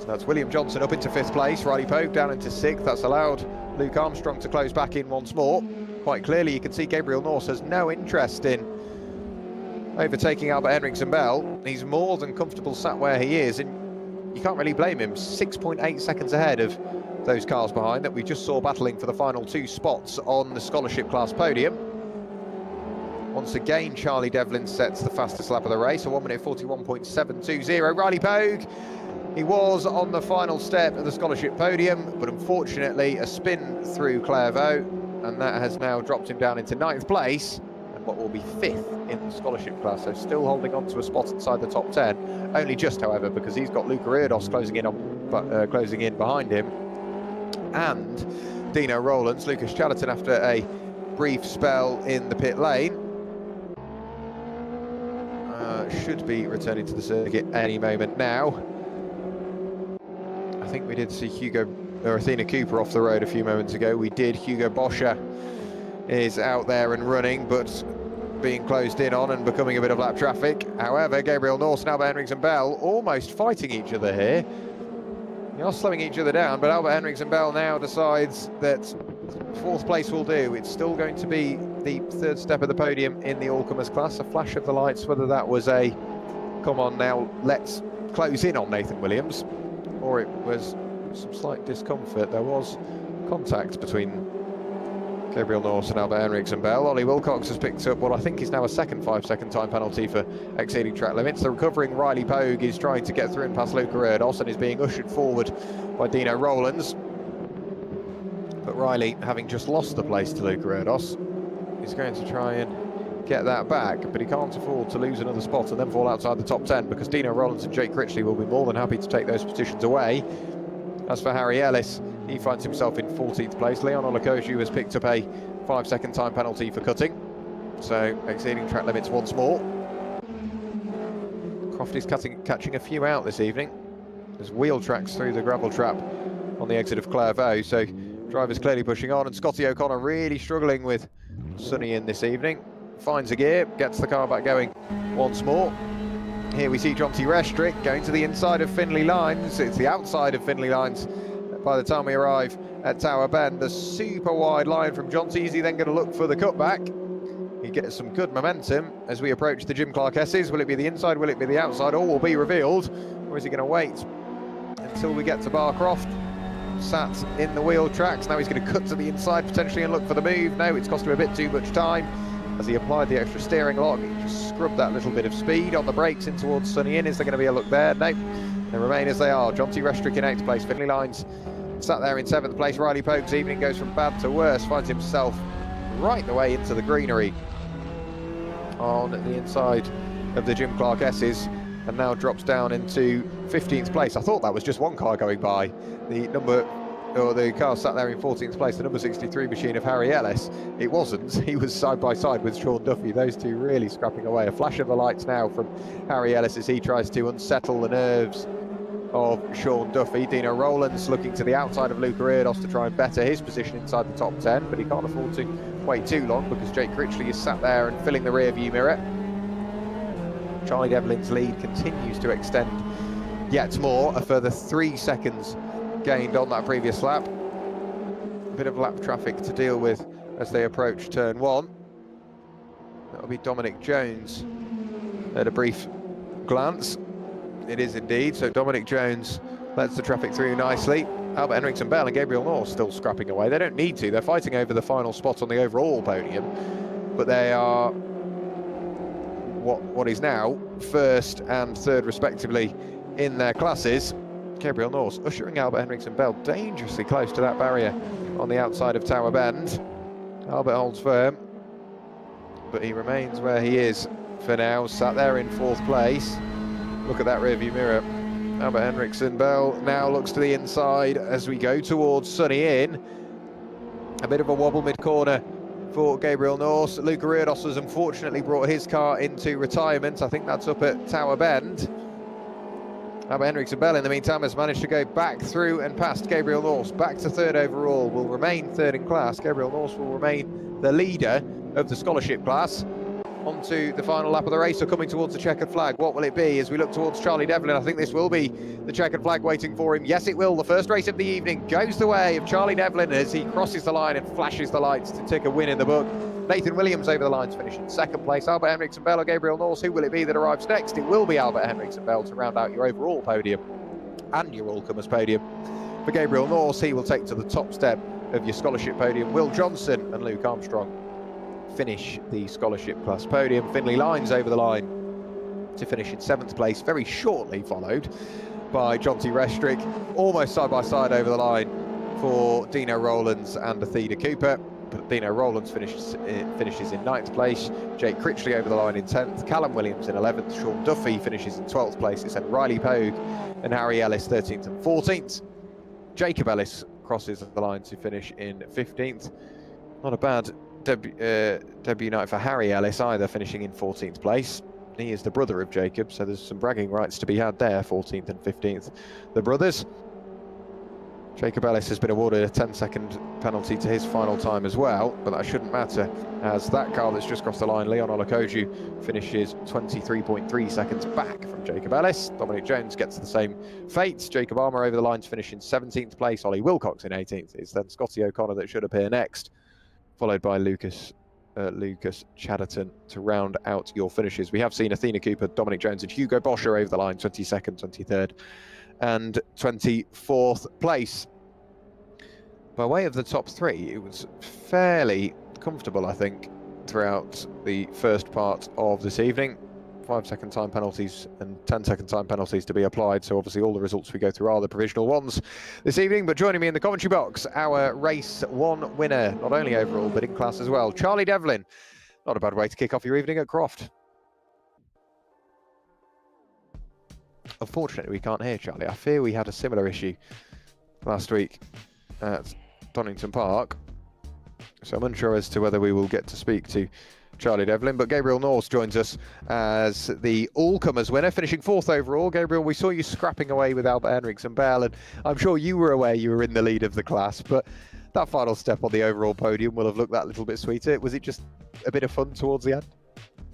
Speaker 1: So that's William Johnson up into 5th place, Riley Pogue down into 6th. That's allowed Luke Armstrong to close back in once more. Quite clearly you can see Gabriel Norse has no interest in overtaking Albert Henriksen Bell. He's more than comfortable sat where he is, and you can't really blame him. 6.8 seconds ahead of those cars behind that we just saw battling for the final 2 spots on the scholarship class podium. Once again, Charlie Devlin sets the fastest lap of the race, a 1 minute 41.720. Riley Pogue, he was on the final step of the scholarship podium, but unfortunately a spin through Clairvaux, and that has now dropped him down into 9th place, and what will be 5th in the scholarship class. So still holding on to a spot inside the top 10, only just, however, because he's got Luca Erdos closing in behind him, and Dino Rowlands. Lucas Chatterton, after a brief spell in the pit lane. Should be returning to the circuit any moment now. I think we did see Athena Cooper off the road a few moments ago. We did. Hugo Boscher is out there and running, but being closed in on and becoming a bit of lap traffic. However, Gabriel Norse and Albert Henriksen Bell almost fighting each other here. They are slowing each other down, but Albert Henriksen Bell now decides that 4th place will do. It's still going to be the 3rd step of the podium in the all-comers class. A flash of the lights, whether that was a come on now, let's close in on Nathan Williams, or it was some slight discomfort. There was contact between Gabriel Norse and Albert Henriksen Bell. Ollie Wilcox has picked up what I think is now a second 5-second time penalty for exceeding track limits. The recovering Riley Pogue is trying to get through and past Luca Erdos and is being ushered forward by Dino Rowlands. But Riley, having just lost the place to Luca Erdos, is going to try and get that back, but he can't afford to lose another spot and then fall outside the top 10, because Dino Rowlands and Jake Critchley will be more than happy to take those positions away. As for Harry Ellis, he finds himself in 14th place. Leon Olakoju has picked up a 5-second time penalty for cutting, so exceeding track limits once more. Croft is catching a few out this evening. There's wheel tracks through the gravel trap on the exit of Clairvaux, so drivers clearly pushing on, and Scotty O'Connor really struggling with Sonny in this evening. Finds a gear, gets the car back going once more. Here we see Jonty Restrick going to the inside of Finley Lines. It's the outside of Finley Lines by the time we arrive at Tower Bend. The super wide line from Jonty. Is he then going to look for the cutback? He gets some good momentum as we approach the Jim Clark S's. Will it be the inside? Will it be the outside? All will be revealed. Or is he going to wait until we get to Barcroft? Sat in the wheel tracks. Now he's going to cut to the inside potentially and look for the move. No, it's cost him a bit too much time as he applied the extra steering lock. He just scrubbed that little bit of speed on the brakes in towards Sonny Inn. Is there going to be a look there? No, they remain as they are. Jonty Restrick in 8th place. Finley Lines sat there in 7th place. Riley Pogue's evening goes from bad to worse, finds himself right the way into the greenery on the inside of the Jim Clark S's, and now drops down into 15th place. I thought that was just one car going by. The car sat there in 14th place, the number 63 machine of Harry Ellis. It wasn't. He was side by side with Sean Duffy. Those two really scrapping away. A flash of the lights now from Harry Ellis as he tries to unsettle the nerves of Sean Duffy. Dino Rowlands looking to the outside of Luca Erdos to try and better his position inside the top 10, but he can't afford to wait too long because Jake Critchley is sat there and filling the rear view mirror. Charlie Devlin's lead continues to extend yet more. A further 3 seconds gained on that previous lap. A bit of lap traffic to deal with as they approach turn 1. That'll be Dominic Jones at a brief glance. It is indeed. So Dominic Jones lets the traffic through nicely. Albert Henriksen Bell and Gabriel Norse still scrapping away. They don't need to. They're fighting over the final spot on the overall podium, but they are what is now 1st and 3rd respectively in their classes. Gabriel Norse ushering Albert Henriksen Bell dangerously close to that barrier on the outside of Tower Bend. Albert holds firm, but he remains where he is for now, sat there in 4th place. Look at that rearview mirror. Albert Henriksen Bell now looks to the inside as we go towards Sonny Inn. A bit of a wobble mid-corner for Gabriel Norse. Luca Erdos has unfortunately brought his car into retirement. I think that's up at Tower Bend. Albert Henriksen Bell, in the meantime, has managed to go back through and past Gabriel Norse, back to 3rd overall, will remain 3rd in class. Gabriel Norse will remain the leader of the scholarship class. Onto the final lap of the race, or coming towards the checkered flag. What will it be as we look towards Charlie Devlin? I think this will be the checkered flag waiting for him. Yes, it will. The first race of the evening goes the way of Charlie Devlin as he crosses the line and flashes the lights to tick a win in the book. Nathan Williams over the lines, finishing 2nd place. Albert Henriksen Bell or Gabriel Norse, who will it be that arrives next? It will be Albert Henriksen Bell to round out your overall podium and your all-comers podium. For Gabriel Norse, he will take to the top step of your scholarship podium. Will Johnson and Luke Armstrong finish the scholarship class podium. Finley Lines over the line to finish in 7th place, very shortly followed by Jonty Restrick, almost side by side over the line for Dino Rowlands and Athena Cooper. But Dino Rowlands finishes in 9th place. Jake Critchley over the line in 10th. Callum Williams in 11th. Sean Duffy finishes in 12th place. It's then Riley Pogue and Harry Ellis 13th and 14th. Jacob Ellis crosses the line to finish in 15th. Not a bad debut night for Harry Ellis either, finishing in 14th place. He is the brother of Jacob, so there's some bragging rights to be had there, 14th and 15th. The brothers. Jacob Ellis has been awarded a 10-second penalty to his final time as well, but that shouldn't matter, as that car that's just crossed the line, Leon Olakoju, finishes 23.3 seconds back from Jacob Ellis. Dominic Jones gets the same fate. Jacob Armour over the line to finish in 17th place. Ollie Wilcox in 18th. It's then Scotty O'Connor that should appear next, followed by Lucas Chatterton to round out your finishes. We have seen Athena Cooper, Dominic Jones and Hugo Boscher over the line, 22nd, 23rd and 24th place. By way of the top three, it was fairly comfortable, I think, throughout the first part of this evening. 5-second time penalties and 10-second time penalties to be applied, so obviously all the results we go through are the provisional ones this evening. But joining me in the commentary box, our race one winner, not only overall but in class as well, Charlie Devlin. Not a bad way to kick off your evening at Croft. Unfortunately, we can't hear Charlie. I fear we had a similar issue last week at Donington Park, so I'm unsure as to whether we will get to speak to Charlie Devlin, but Gabriel Norse joins us as the all-comers winner, finishing 4th overall. Gabriel, we saw you scrapping away with Albert Henriksen Bell, and I'm sure you were aware you were in the lead of the class, but that final step on the overall podium will have looked that little bit sweeter. Was it just a bit of fun towards the end?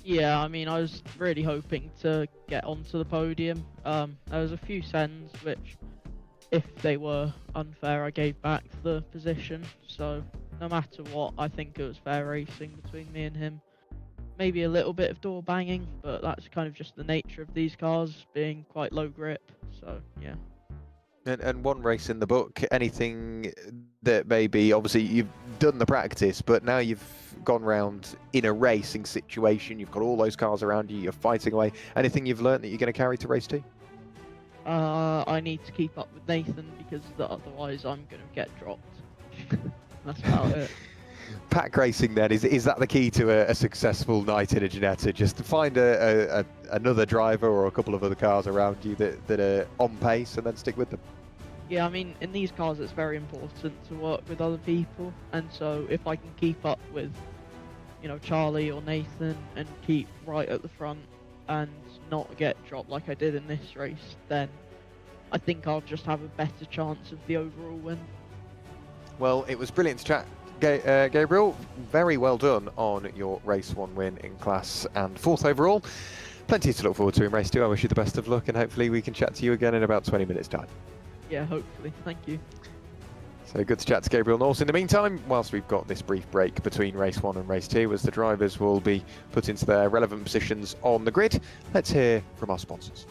Speaker 4: Yeah, I mean, I was really hoping to get onto the podium. There was a few sends which, if they were unfair, I gave back the position. So no matter what, I think it was fair racing between me and him. Maybe a little bit of door banging, but that's kind of just the nature of these cars, being quite low grip. So yeah.
Speaker 1: And one race in the book, anything that maybe, obviously you've done the practice, but now you've gone round in a racing situation, you've got all those cars around you, you're fighting away. Anything you've learned that you're going to carry to race 2?
Speaker 4: I need to keep up with Nathan, because otherwise I'm going to get dropped. That's about it.
Speaker 1: Pack racing then, is that the key to a successful night in a Ginetta? Just to find another driver or a couple of other cars around you that are on pace and then stick with them?
Speaker 4: Yeah, I mean, in these cars it's very important to work with other people, and so if I can keep up with, you know, Charlie or Nathan and keep right at the front and not get dropped like I did in this race, then I think I'll just have a better chance of the overall win.
Speaker 1: Well, it was brilliant to chat, Gabriel. Very well done on your race 1 win in class and 4th overall. Plenty to look forward to in race 2. I wish you the best of luck, and hopefully we can chat to you again in about 20 minutes time.
Speaker 4: Yeah, hopefully. Thank you.
Speaker 1: So good to chat to Gabriel Norse. In the meantime, whilst we've got this brief break between race 1 and race 2, as the drivers will be put into their relevant positions on the grid, let's hear from our sponsors.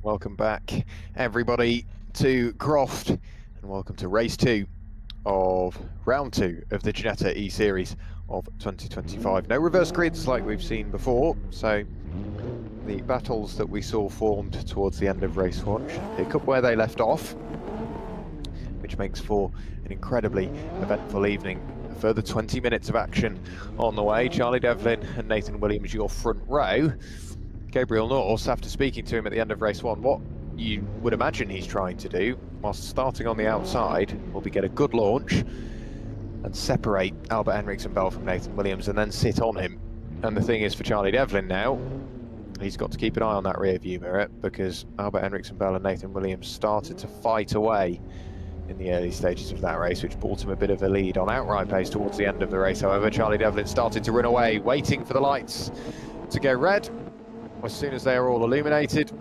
Speaker 1: Welcome back, everybody, to Croft, and welcome to race 2 of round 2 of the Ginetta eSeries of 2025. No reverse grids like we've seen before, so the battles that we saw formed towards the end of race 1 should pick up where they left off, which makes for an incredibly eventful evening. A further 20 minutes of action on the way. Charlie Devlin and Nathan Williams, your front row. Gabriel Norse, after speaking to him at the end of race 1, what you would imagine he's trying to do, whilst starting on the outside, will be get a good launch and separate Albert Henriksen Bell from Nathan Williams and then sit on him. And the thing is, for Charlie Devlin now, he's got to keep an eye on that rear view mirror, because Albert Henriksen Bell and Nathan Williams started to fight away in the early stages of that race, which brought him a bit of a lead on outright pace towards the end of the race. However, Charlie Devlin started to run away, waiting for the lights to go red. As soon as they are all illuminated,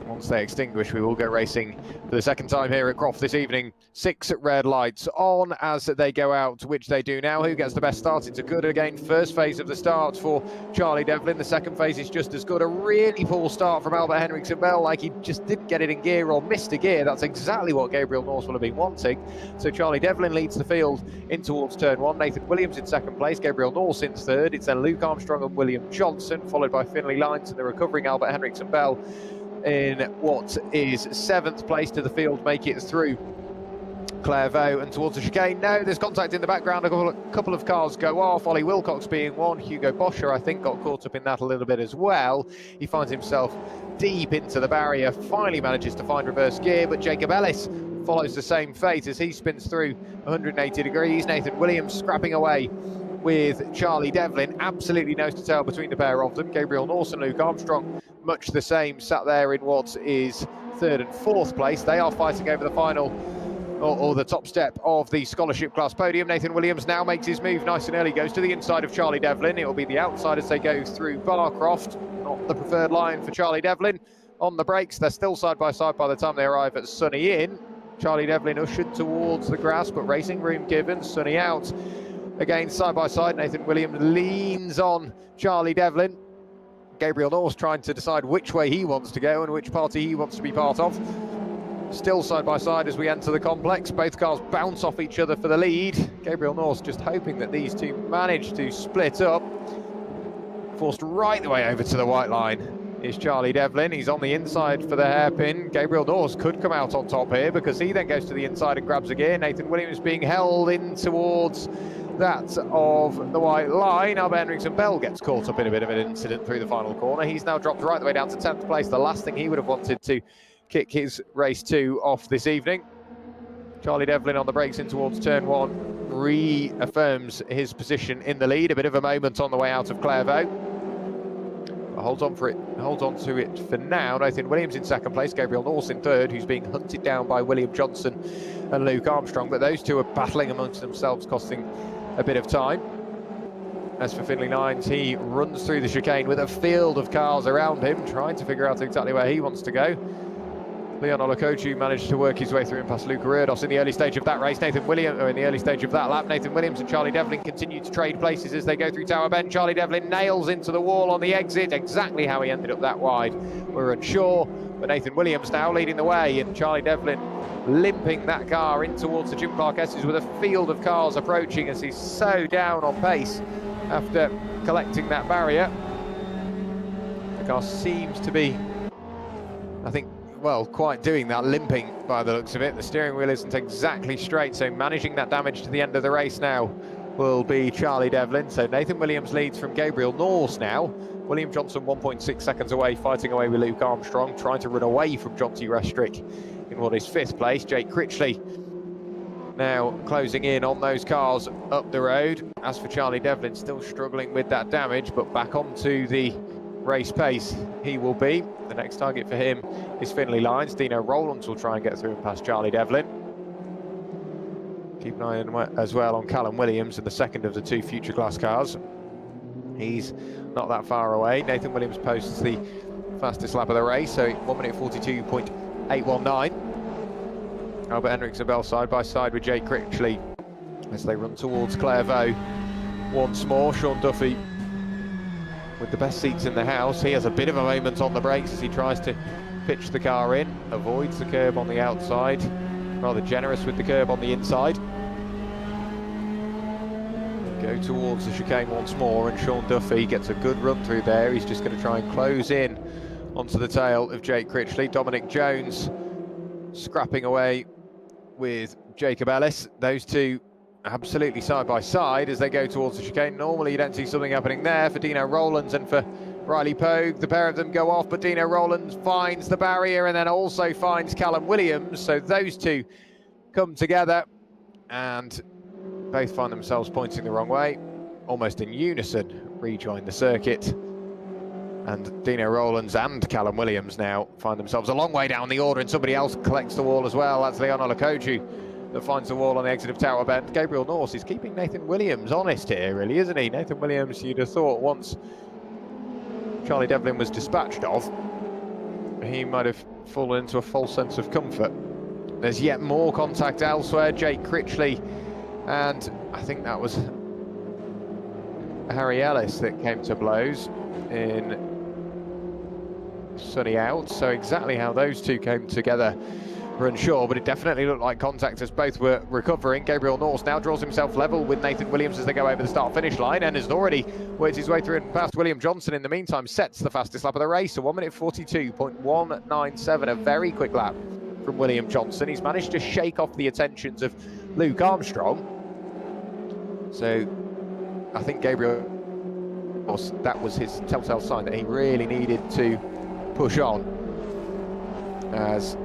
Speaker 1: once they extinguish, we will go racing for the second time here at Croft this evening. 6 red lights on as they go out, which they do now. Who gets the best start? It's a good, again, first phase of the start for Charlie Devlin. The second phase is just as good. A really poor start from Albert Henriksen Bell, like he just didn't get it in gear or missed a gear. That's exactly what Gabriel Norse will have been wanting. So Charlie Devlin leads the field in towards turn 1. Nathan Williams in second place, Gabriel Norse in third. It's then Luke Armstrong and William Johnson, followed by Finlay Lyons and the recovering Albert Henriksen Bell in what is 7th place to the field, make it through Clairvaux and towards the chicane. No, there's contact in the background. A couple of cars go off, Ollie Wilcox being one. Hugo Boscher, I think, got caught up in that a little bit as well. He finds himself deep into the barrier, finally manages to find reverse gear, but Jacob Ellis follows the same fate as he spins through 180 degrees. Nathan Williams scrapping away with Charlie Devlin, absolutely nose to tail between the pair of them. Gabriel Norse and Luke Armstrong, much the same, sat there in what is 3rd and 4th place. They are fighting over the final, or the top step of the scholarship class podium. Nathan Williams now makes his move nice and early, goes to the inside of Charlie Devlin. It will be the outside as they go through Croft, not the preferred line for Charlie Devlin. On the brakes, they're still side by side by the time they arrive at Sunny Inn. Charlie Devlin ushered towards the grass, but racing room given, Sunny out. Again, side by side, Nathan Williams leans on Charlie Devlin. Gabriel Norse trying to decide which way he wants to go and which party he wants to be part of. Still side by side as we enter the complex. Both cars bounce off each other for the lead. Gabriel Norse just hoping that these two manage to split up. Forced right the way over to the white line is Charlie Devlin. He's on the inside for the hairpin. Gabriel Norse could come out on top here because he then goes to the inside and grabs a gear. Nathan Williams being held in towards that of the white line. Albert Henriksen Bell gets caught up in a bit of an incident through the final corner. He's now dropped right the way down to 10th place, the last thing he would have wanted to kick his race 2 off this evening. Charlie Devlin on the brakes in towards turn 1, reaffirms his position in the lead. A bit of a moment on the way out of Clairvaux. Holds on to it for now. Nathan Williams in 2nd place, Gabriel Norse in 3rd, who's being hunted down by William Johnson and Luke Armstrong, but those two are battling amongst themselves, costing a bit of time. As for Finlay Lyons, he runs through the chicane with a field of cars around him, trying to figure out exactly where he wants to go. Leon Olakochu managed to work his way through and past Luca Erdos in the early stage of that race. In the early stage of that lap, Nathan Williams and Charlie Devlin continue to trade places as they go through Tower Bend. Charlie Devlin nails into the wall on the exit. Exactly how he ended up that wide, we're unsure. But Nathan Williams now leading the way, and Charlie Devlin limping that car in towards the Jim Clark S's with a field of cars approaching as he's so down on pace after collecting that barrier. The car seems to be, I think, well, quite doing that, limping by the looks of it. The steering wheel isn't exactly straight, so managing that damage to the end of the race now will be Charlie Devlin. So Nathan Williams leads from Gabriel Norse now. William Johnson 1.6 seconds away, fighting away with Luke Armstrong, trying to run away from Jonty Restrick in what is 5th place. Jake Critchley now closing in on those cars up the road. As for Charlie Devlin, still struggling with that damage, but back onto the race pace he will be. The next target for him is Finlay Lyons. Dino Rowlands will try and get through and past Charlie Devlin. Keep an eye on, as well, on Callum Williams in the second of the 2 future class cars. He's not that far away. Nathan Williams posts the fastest lap of the race, so 1 minute 42.819. Albert Henriksen Bell side by side with Jake Critchley as they run towards Clairvaux once more. Sean Duffy with the best seats in the house. He has a bit of a moment on the brakes as he tries to pitch the car in, avoids the curb on the outside, rather generous with the curb on the inside. Go towards the chicane once more, and Sean Duffy gets a good run through there. He's just going to try and close in onto the tail of Jake Critchley. Dominic Jones scrapping away with Jacob Ellis. Those two absolutely side by side as they go towards the chicane. Normally you don't see something happening there for Dino Rowlands and for Riley Pogue. The pair of them go off, but Dino Rowlands finds the barrier and then also finds Callum Williams. So those two come together and both find themselves pointing the wrong way. Almost in unison, rejoin the circuit. And Dino Rowlands and Callum Williams now find themselves a long way down the order, and somebody else collects the wall as well. That's Leon Olakoju that finds the wall on the exit of Tower Bend. Gabriel Norse is keeping Nathan Williams honest here, really, isn't he? Nathan Williams, you'd have thought once Charlie Devlin was dispatched of, he might have fallen into a false sense of comfort. There's yet more contact elsewhere. Jake Critchley, and I think that was Harry Ellis that came to blows in Sunny out. So exactly how those two came together, we're unsure, but it definitely looked like contact as both were recovering. Gabriel Norse now draws himself level with Nathan Williams as they go over the start-finish line, and has already worked his way through and past William Johnson. In the meantime, sets the fastest lap of the race, a 1 minute 42.197, a very quick lap from William Johnson. He's managed to shake off the attentions of Luke Armstrong. So I think Gabriel, that was his telltale sign that he really needed to push on, as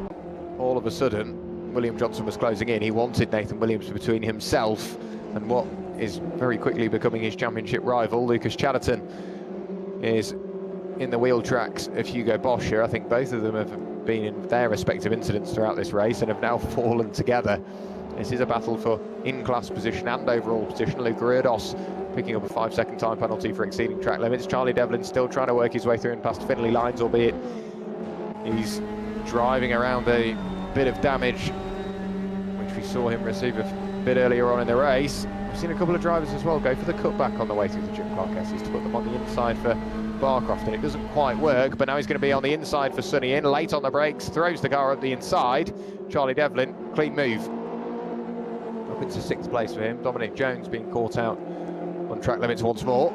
Speaker 1: all of a sudden William Johnson was closing in. He wanted Nathan Williams between himself and what is very quickly becoming his championship rival. Lucas Chatterton is in the wheel tracks of Hugo Boscher. I think both of them have been in their respective incidents throughout this race and have now fallen together. This is a battle for in-class position and overall position. Luke Rurdos picking up a 5-second time penalty for exceeding track limits. Charlie Devlin still trying to work his way through and past Finley lines, albeit he's driving around a bit of damage, which we saw him receive a bit earlier on in the race. We've seen a couple of drivers as well go for the cutback on the way through the Jim Clark S's to put them on the inside for Barcroft, and it doesn't quite work, but now he's going to be on the inside for Sunny In, late on the brakes, throws the car up the inside. Charlie Devlin, clean move. Up into 6th place for him. Dominic Jones being caught out on track limits once more.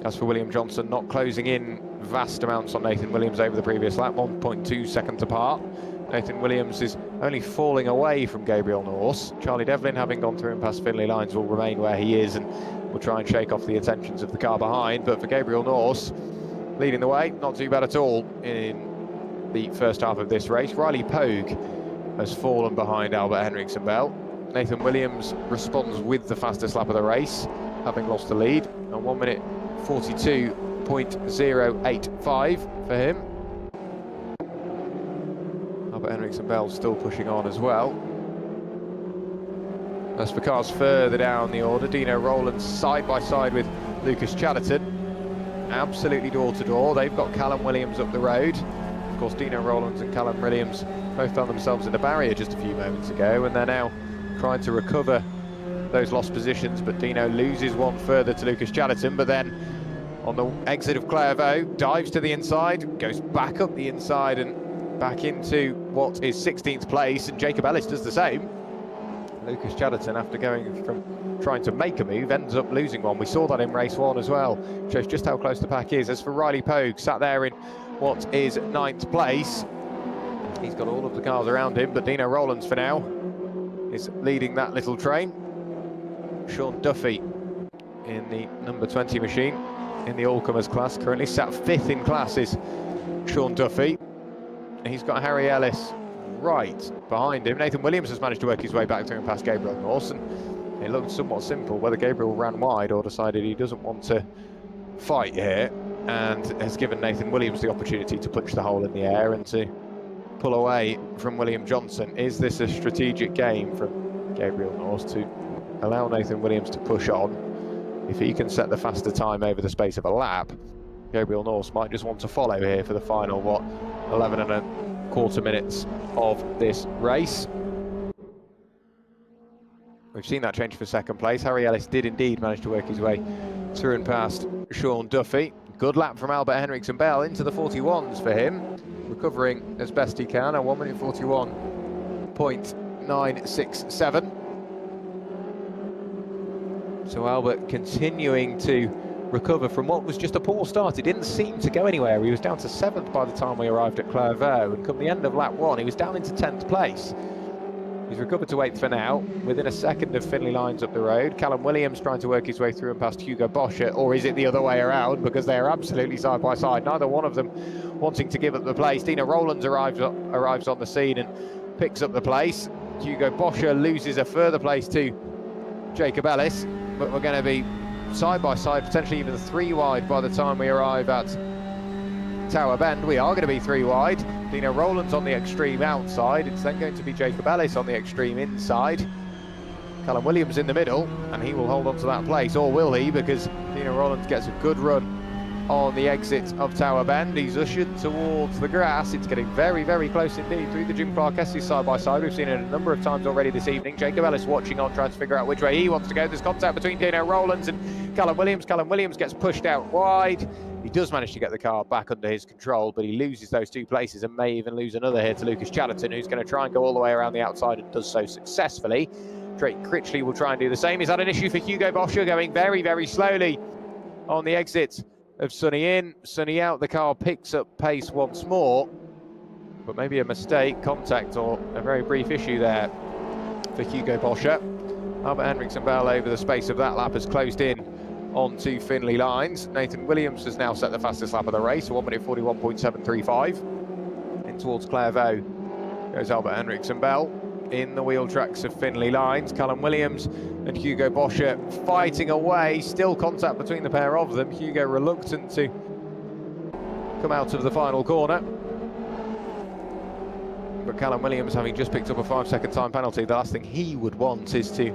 Speaker 1: As for William Johnson, not closing in vast amounts on Nathan Williams over the previous lap, 1.2 seconds apart. Nathan Williams is only falling away from Gabriel Norse. Charlie Devlin, having gone through and past Finley lines, will remain where he is and will try and shake off the attentions of the car behind. But for Gabriel Norse, leading the way, not too bad at all in the first half of this race. Riley Pogue has fallen behind Albert Henriksen Bell. Nathan Williams responds with the fastest lap of the race, having lost the lead, and 1 minute 42.085 for him. Albert Henriksen Bell still pushing on as well. As for cars further down the order, Dino Rowlands side by side with Lucas Chatterton, absolutely door to door. They've got Callum Williams up the road. Of course, Dino Rowlands and Callum Williams both found themselves in the barrier just a few moments ago, and they're now trying to recover those lost positions. But Dino loses one further to Lucas Chatterton, but then on the exit of Clairvaux, dives to the inside, goes back up the inside and back into what is 16th place, and Jacob Ellis does the same. Lucas Chatterton, after going from trying to make a move, ends up losing one. We saw that in race 1 as well. Shows just how close the pack is. As for Riley Pogue, sat there in what is 9th place. He's got all of the cars around him, but Dino Rowlands for now is leading that little train. Sean Duffy in the number 20 machine in the all-comers class, currently sat 5th in class is Sean Duffy. He's got Harry Ellis right behind him. Nathan Williams has managed to work his way back through and past Gabriel Norse, and it looked somewhat simple whether Gabriel ran wide or decided he doesn't want to fight here, and has given Nathan Williams the opportunity to punch the hole in the air and to pull away from William Johnson. Is this a strategic game from Gabriel Norse to allow Nathan Williams to push on? If he can set the faster time over the space of a lap, Gabriel Norse might just want to follow here for the final, 11.25 minutes of this race. We've seen that change for 2nd place. Harry Ellis did indeed manage to work his way through and past Sean Duffy. Good lap from Albert Henriksen Bell into the 41s for him, recovering as best he can, a 1 minute 41.967. So Albert continuing to recover from what was just a poor start. It didn't seem to go anywhere. He was down to 7th by the time we arrived at Clairvaux, and come the end of lap 1, he was down into 10th place. He's recovered to 8th for now, within a second of Finley lines up the road. Callum Williams trying to work his way through and past Hugo Boscher, or is it the other way around? Because they are absolutely side by side, neither one of them wanting to give up the place. Dino Rowlands arrives on the scene and picks up the place. Hugo Boscher loses a further place to Jacob Ellis, but we're going to be side by side, potentially even 3 wide by the time we arrive at Tower Bend. We are going to be 3 wide. Dino Rowlands on the extreme outside. It's then going to be Jacob Ellis on the extreme inside. Callum Williams in the middle, and he will hold on to that place, or will he? Because Dino Rowlands gets a good run on the exit of Tower Bend. He's ushered towards the grass. It's getting very, very close indeed through the Jim Clark Estes side by side. We've seen it a number of times already this evening. Jacob Ellis watching on, trying to figure out which way he wants to go. There's contact between Dino Rowlands and Callum Williams. Callum Williams gets pushed out wide. He does manage to get the car back under his control, but he loses those 2 places and may even lose another here to Lucas Chatterton, who's going to try and go all the way around the outside and does so successfully. Drake Critchley will try and do the same. He's had an issue for Hugo Boscher, going very, very slowly on the exit of Sunny in, Sunny out. The car picks up pace once more, but maybe a mistake, contact, or a very brief issue there for Hugo Boscher. Albert Henriksen Bell over the space of that lap has closed in onto Finley Lines. Nathan Williams has now set the fastest lap of the race, 1 minute 41.735. In towards Clairvaux goes Albert Henriksen Bell. In the wheel tracks of Finley Lines, Callum Williams and Hugo Boscher fighting away. Still contact between the pair of them. Hugo reluctant to come out of the final corner, but Callum Williams, having just picked up a 5-second time penalty, the last thing he would want is to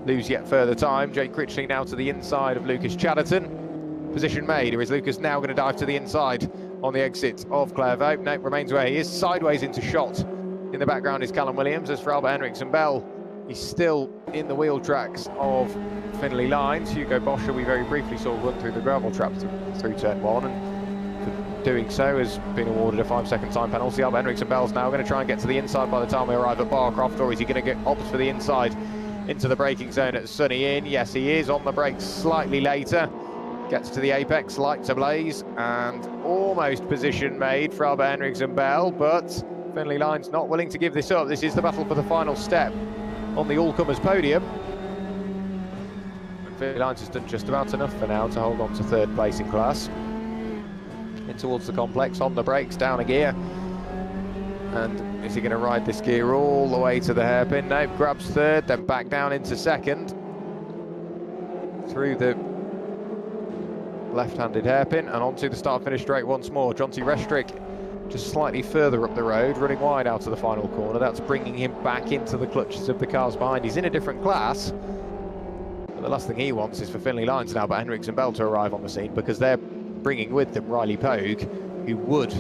Speaker 1: lose yet further time. Jake Critchley now to the inside of Lucas Chatterton. Position made, or is Lucas now going to dive to the inside on the exit of Clairvaux? No, remains where he is, sideways into shot. In the background is Callum Williams. As for Albert Henriksen Bell, he's still in the wheel tracks of Finley Lines. Hugo Boscher we very briefly saw run through the gravel trap through turn 1, and for doing so has been awarded a 5-second time penalty. Albert Henriksen Bell's now going to try and get to the inside by the time we arrive at Croft, or is he going to opt for the inside into the braking zone at Sunny Inn? Yes, he is on the brakes slightly later. Gets to the apex, lights ablaze, and almost position made for Albert Henriksen Bell, but Finley Lines not willing to give this up. This is the battle for the final step on the all-comers podium. And Finley Lines has done just about enough for now to hold on to 3rd place in class. In towards the complex, on the brakes, down a gear. And is he going to ride this gear all the way to the hairpin? No, grabs 3rd, then back down into 2nd. Through the left-handed hairpin and onto the start-finish straight once more. Jonty Restrick just slightly further up the road, running wide out of the final corner. That's bringing him back into the clutches of the cars behind. He's in a different class, but the last thing he wants is for Finley Lines and Albert Henriksen Bell to arrive on the scene, because they're bringing with them Riley Pogue, who would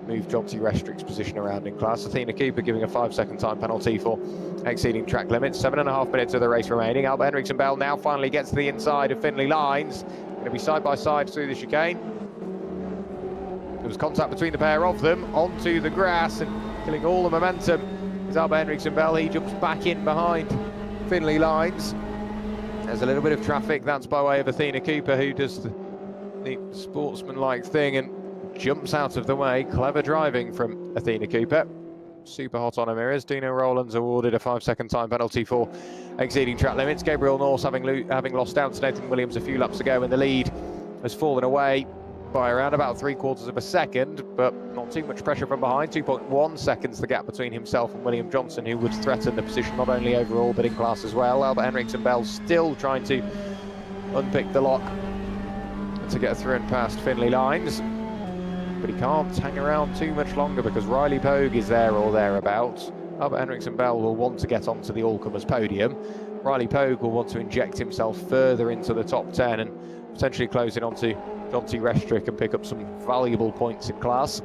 Speaker 1: move Jonty Restrick's position around in class. Athena Cooper giving a 5-second time penalty for exceeding track limits. 7.5 minutes of the race remaining. Albert Henriksen Bell now finally gets to the inside of Finley Lines. Going to be side by side through the chicane. There was contact between the pair of them onto the grass, and killing all the momentum is Albert Henriksen Bell. He jumps back in behind Finley Lines. There's a little bit of traffic. That's by way of Athena Cooper, who does the sportsman-like thing and jumps out of the way. Clever driving from Athena Cooper. Super hot on her mirrors. Dino Rowlands awarded a 5-second time penalty for exceeding track limits. Gabriel Norse having lost out to Nathan Williams a few laps ago, and the lead has fallen away by around about 3/4 of a second, but not too much pressure from behind. 2.1 seconds the gap between himself and William Johnson, who would threaten the position not only overall but in class as well. Albert Henriksen Bell still trying to unpick the lock to get through and past Finley Lines, but he can't hang around too much longer because Riley Pogue is there or thereabouts. Albert Henriksen Bell will want to get onto the all-comers podium. Riley Pogue will want to inject himself further into the top 10 and potentially close in onto Jonty Restrick and pick up some valuable points in class.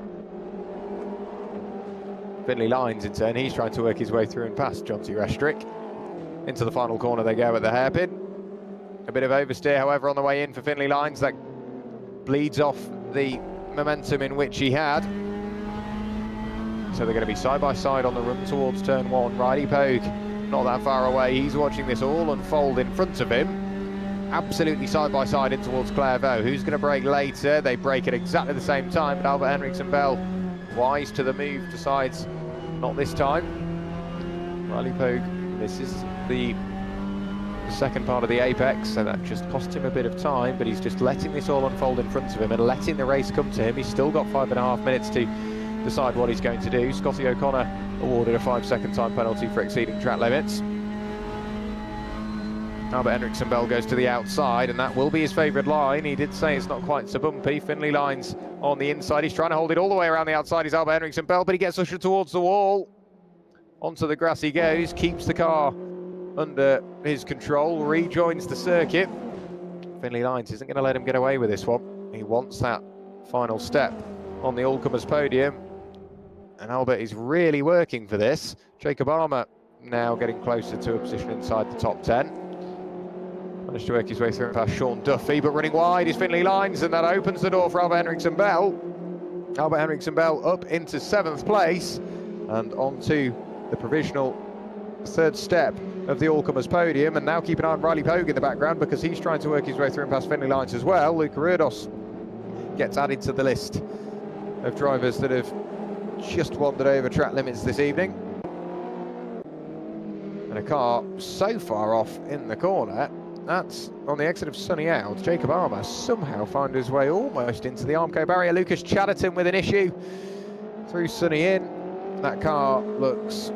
Speaker 1: Finley Lines in turn, he's trying to work his way through and past Jonty Restrick. Into the final corner they go at the hairpin. A bit of oversteer, however, on the way in for Finley Lines. That bleeds off the momentum in which he had. So they're going to be side by side on the run towards turn 1. Riley Pogue not that far away. He's watching this all unfold in front of him. Absolutely side by side in towards Clairvaux. Who's going to brake later? They brake at exactly the same time, but Albert Henriksen Bell, wise to the move, decides not this time. Riley Pogue, this is the second part of the apex, so that just cost him a bit of time, but he's just letting this all unfold in front of him and letting the race come to him. He's still got 5.5 minutes to decide what he's going to do. Scotty O'Connor awarded a 5-second time penalty for exceeding track limits. Albert Henriksen Bell goes to the outside, and that will be his favourite line. He did say it's not quite so bumpy. Finley Lines on the inside. He's trying to hold it all the way around the outside. He's Albert Henriksen Bell, but he gets ushered towards the wall. Onto the grass he goes, keeps the car under his control, rejoins the circuit. Finley Lines isn't going to let him get away with this one. He wants that final step on the all-comers podium. And Albert is really working for this. Jacob Armour now getting closer to a position inside the top 10. Managed to work his way through past Sean Duffy, but running wide is Finley Lines, and that opens the door for Albert Henriksen Bell. Albert Henriksen Bell up into 7th place and onto the provisional 3rd step of the all-comers podium. And now keep an eye on Riley Pogue in the background, because he's trying to work his way through and past Finley Lines as well. Luca Rurdos gets added to the list of drivers that have just wandered over track limits this evening. And a car so far off in the corner, that's on the exit of Sunny Out. Jacob Armour somehow found his way almost into the Armco barrier. Lucas Chatterton with an issue through Sunny In. That car looks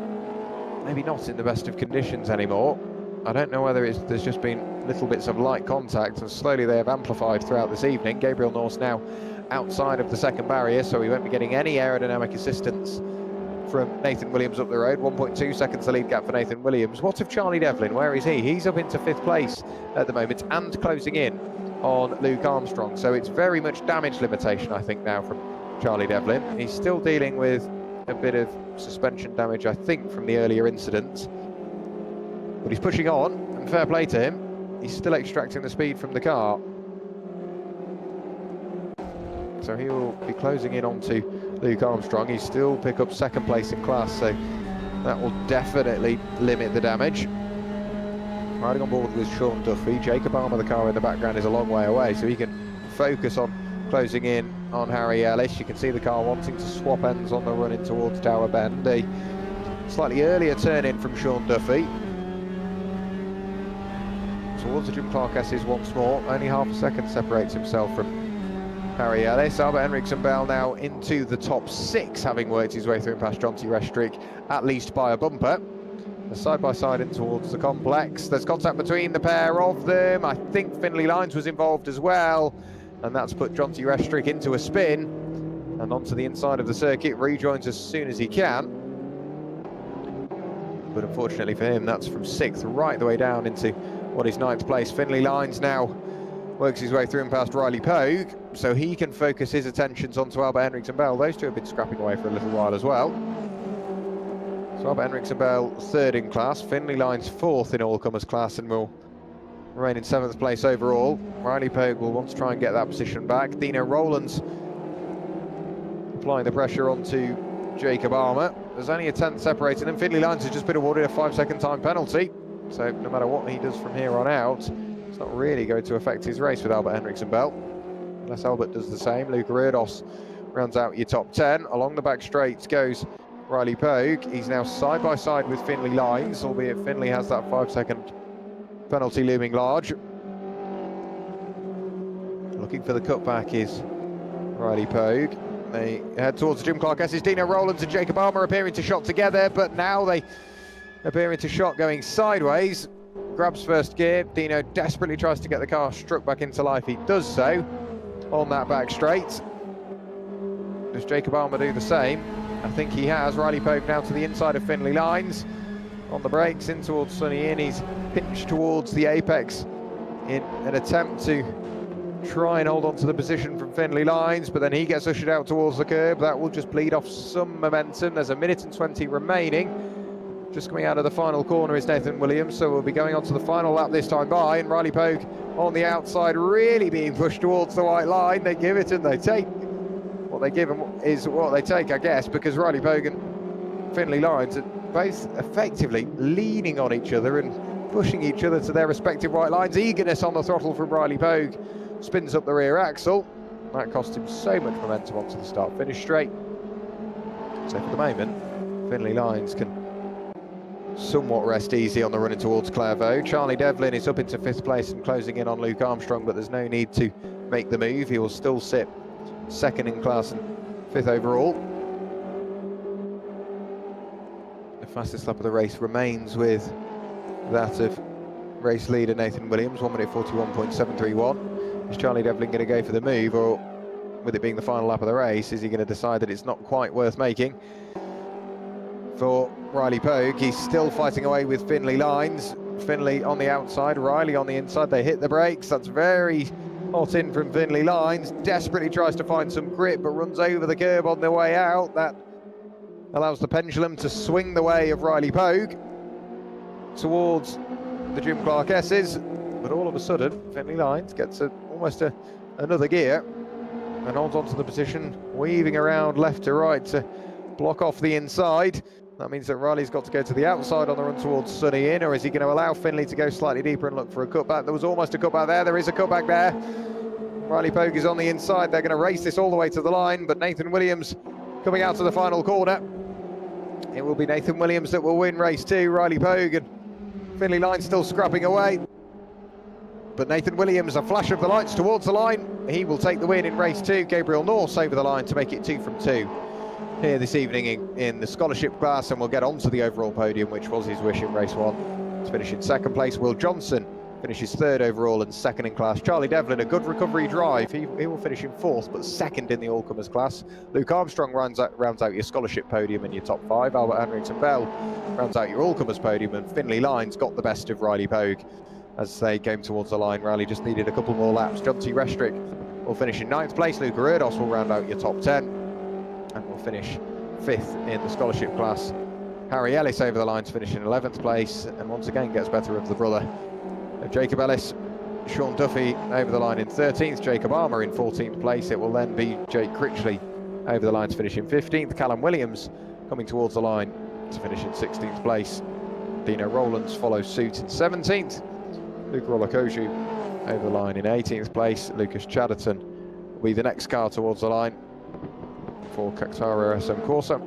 Speaker 1: maybe not in the best of conditions anymore. I don't know whether there's just been little bits of light contact, and slowly they have amplified throughout this evening. Gabriel Norse now outside of the 2nd barrier, so we won't be getting any aerodynamic assistance from Nathan Williams up the road. 1.2 seconds the lead gap for Nathan Williams. What of Charlie Devlin? Where is he? He's up into 5th place at the moment and closing in on Luke Armstrong. So it's very much damage limitation, I think, now from Charlie Devlin. He's still dealing with a bit of suspension damage, I think, from the earlier incident. But he's pushing on, and fair play to him. He's still extracting the speed from the car. So he will be closing in onto Luke Armstrong. He still pick up 2nd place in class, so that will definitely limit the damage. Riding on board with Sean Duffy. Jacob Armour, the car in the background, is a long way away, so he can focus on closing in on Harry Ellis. You can see the car wanting to swap ends on the run in towards Tower Bend. A slightly earlier turn in from Sean Duffy. Towards the Jim Clark S's once more. Only half a second separates himself from Harry Ellis. Albert Henriksen Bell now into the top 6, having worked his way through and past Jonty Restrick, at least by a bumper. They're side by side in towards the complex. There's contact between the pair of them. I think Finley Lines was involved as well, and that's put Jonty Restrick into a spin and onto the inside of the circuit. Rejoins as soon as he can, but unfortunately for him, that's from 6th right the way down into what is 9th place. Finley Lines now works his way through and past Riley Pogue, so he can focus his attentions onto Albert Henriksen Bell. Those two have been scrapping away for a little while as well. So Albert Henriksen Bell 3rd in class, Finley Lines 4th in all-comers class, and will remain in 7th place overall. Riley Pogue will want to try and get that position back. Dino Rowlands applying the pressure onto Jacob Armour. There's only a 10th separating them. Finley Lines has just been awarded a 5-second time penalty, so no matter what he does from here on out, it's not really going to affect his race with Albert Henriksen Bell, unless Albert does the same. Luca Rurdos rounds out your top 10. Along the back straight goes Riley Pogue. He's now side by side with Finley Lines, albeit Finley has that 5-second penalty looming large. Looking for the cutback is Riley Pogue. They head towards the Jim Clark S's. Dino Rowlands and Jacob Armour appearing to shot together, but now they appear into shot going sideways. Grabs first gear. Dino desperately tries to get the car struck back into life. He does so on that back straight. Does Jacob Armour do the same? I think he has. Riley Pogue now to the inside of Finley Lines. On the brakes in towards Sunny In. He's pinched towards the apex in an attempt to try and hold on to the position from Finley Lines, but then he gets ushered out towards the curb. That will just bleed off some momentum. There's 1:20 remaining. Just coming out of the final corner is Nathan Williams, so we'll be going on to the final lap this time by, and Riley Pogue on the outside really being pushed towards the white line. They give it and they take. What they give him is what they take, I guess, because Riley Pogue and Finley Lines are both effectively leaning on each other and pushing each other to their respective white lines. Eagerness on the throttle from Riley Pogue spins up the rear axle. That cost him so much momentum onto the start-finish straight. So for the moment, Finley Lines can somewhat rest easy on the run in towards Clairvaux. Charlie Devlin is up into 5th place and closing in on Luke Armstrong, but there's no need to make the move. He will still sit 2nd in class and 5th overall. The fastest lap of the race remains with that of race leader Nathan Williams, 1 minute 41.731. Is Charlie Devlin going to go for the move, or with it being the final lap of the race, is he going to decide that it's not quite worth making? For Riley Pogue, he's still fighting away with Finley Lines. Finley on the outside, Riley on the inside. They hit the brakes. That's very hot in from Finley Lines. Desperately tries to find some grip, but runs over the curb on the way out. That allows the pendulum to swing the way of Riley Pogue towards the Jim Clark S's. But all of a sudden, Finley Lines gets almost another gear and holds on to the position, weaving around left to right to block off the inside. That means that Riley's got to go to the outside on the run towards Sunny Inn, or is he going to allow Finley to go slightly deeper and look for a cutback? There was almost a cutback there. There is a cutback there. Riley Pogue is on the inside. They're going to race this all the way to the line, but Nathan Williams coming out to the final corner. It will be Nathan Williams that will win race 2. Riley Pogue and Finley Lines still scrapping away. But Nathan Williams, a flash of the lights towards the line. He will take the win in race 2. Gabriel Norse over the line to make it 2 from 2. Here this evening in the scholarship class, and we'll get onto the overall podium, which was his wish in race 1. To finish in 2nd place, Will Johnson finishes 3rd overall and 2nd in class. Charlie Devlin, a good recovery drive. He will finish in 4th, but 2nd in the all-comers class. Luke Armstrong rounds out your scholarship podium in your top 5. Albert Henriksen Bell rounds out your all-comers podium, and Finley Lines got the best of Riley Pogue as they came towards the line. Riley just needed a couple more laps. John T. Restrick will finish in 9th place. Luca Erdos will round out your top 10. And will finish 5th in the scholarship class. Harry Ellis over the line to finish in 11th place, and once again gets better of the brother of Jacob Ellis. Sean Duffy over the line in 13th, Jacob Armour in 14th place. It will then be Jake Critchley over the line to finish in 15th. Callum Williams coming towards the line to finish in 16th place. Dino Rowlands follows suit in 17th. Luke Olakoju over the line in 18th place. Lucas Chatterton will be the next car towards the line for Kaktara SM Corsa.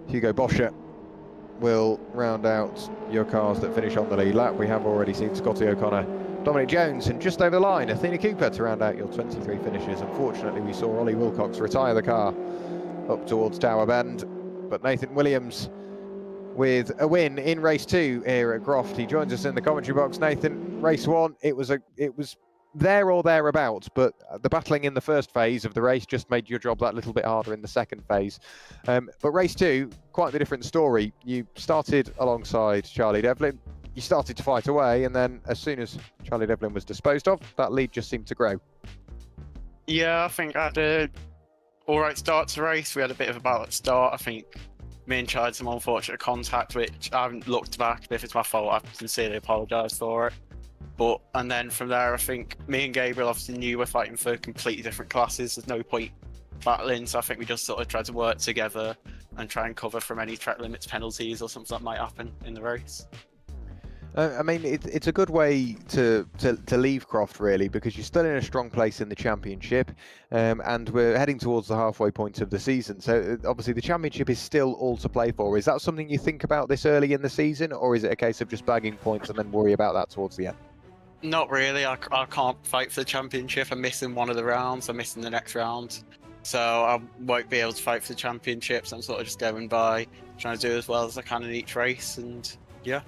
Speaker 1: Hugo Boscher will round out your cars that finish on the lead lap. We have already seen Scotty O'Connor, Dominic Jones, and just over the line, Athena Cooper to round out your 23 finishes. Unfortunately, we saw Ollie Wilcox retire the car up towards Tower Bend, but Nathan Williams with a win in race 2 here at Croft. He joins us in the commentary box. Nathan, race 1, it was there or thereabouts, but the battling in the first phase of the race just made your job that little bit harder in the second phase. But race 2, quite a different story. You started alongside Charlie Devlin, you started to fight away, and then as soon as Charlie Devlin was disposed of, that lead just seemed to grow.
Speaker 5: Yeah, I think I had a alright start to the race. We had a bit of a battle at the start. I think me and Charlie had some unfortunate contact, which I haven't looked back. If it's my fault, I sincerely apologise for it. And then from there, I think me and Gabriel obviously knew we're fighting for completely different classes. There's no point battling, so I think we just sort of tried to work together and try and cover from any track limits penalties or something that might happen in the race.
Speaker 1: I mean, it's a good way to leave Croft, really, because you're still in a strong place in the championship, and we're heading towards the halfway point of the season. So obviously the championship is still all to play for. Is that something you think about this early in the season, or is it a case of just bagging points and then worry about that towards the end?
Speaker 5: Not really. I can't fight for the championship. I'm missing one of the rounds. I'm missing the next round. So I won't be able to fight for the championships. I'm sort of just going by, trying to do as well as I can in each race, and yeah.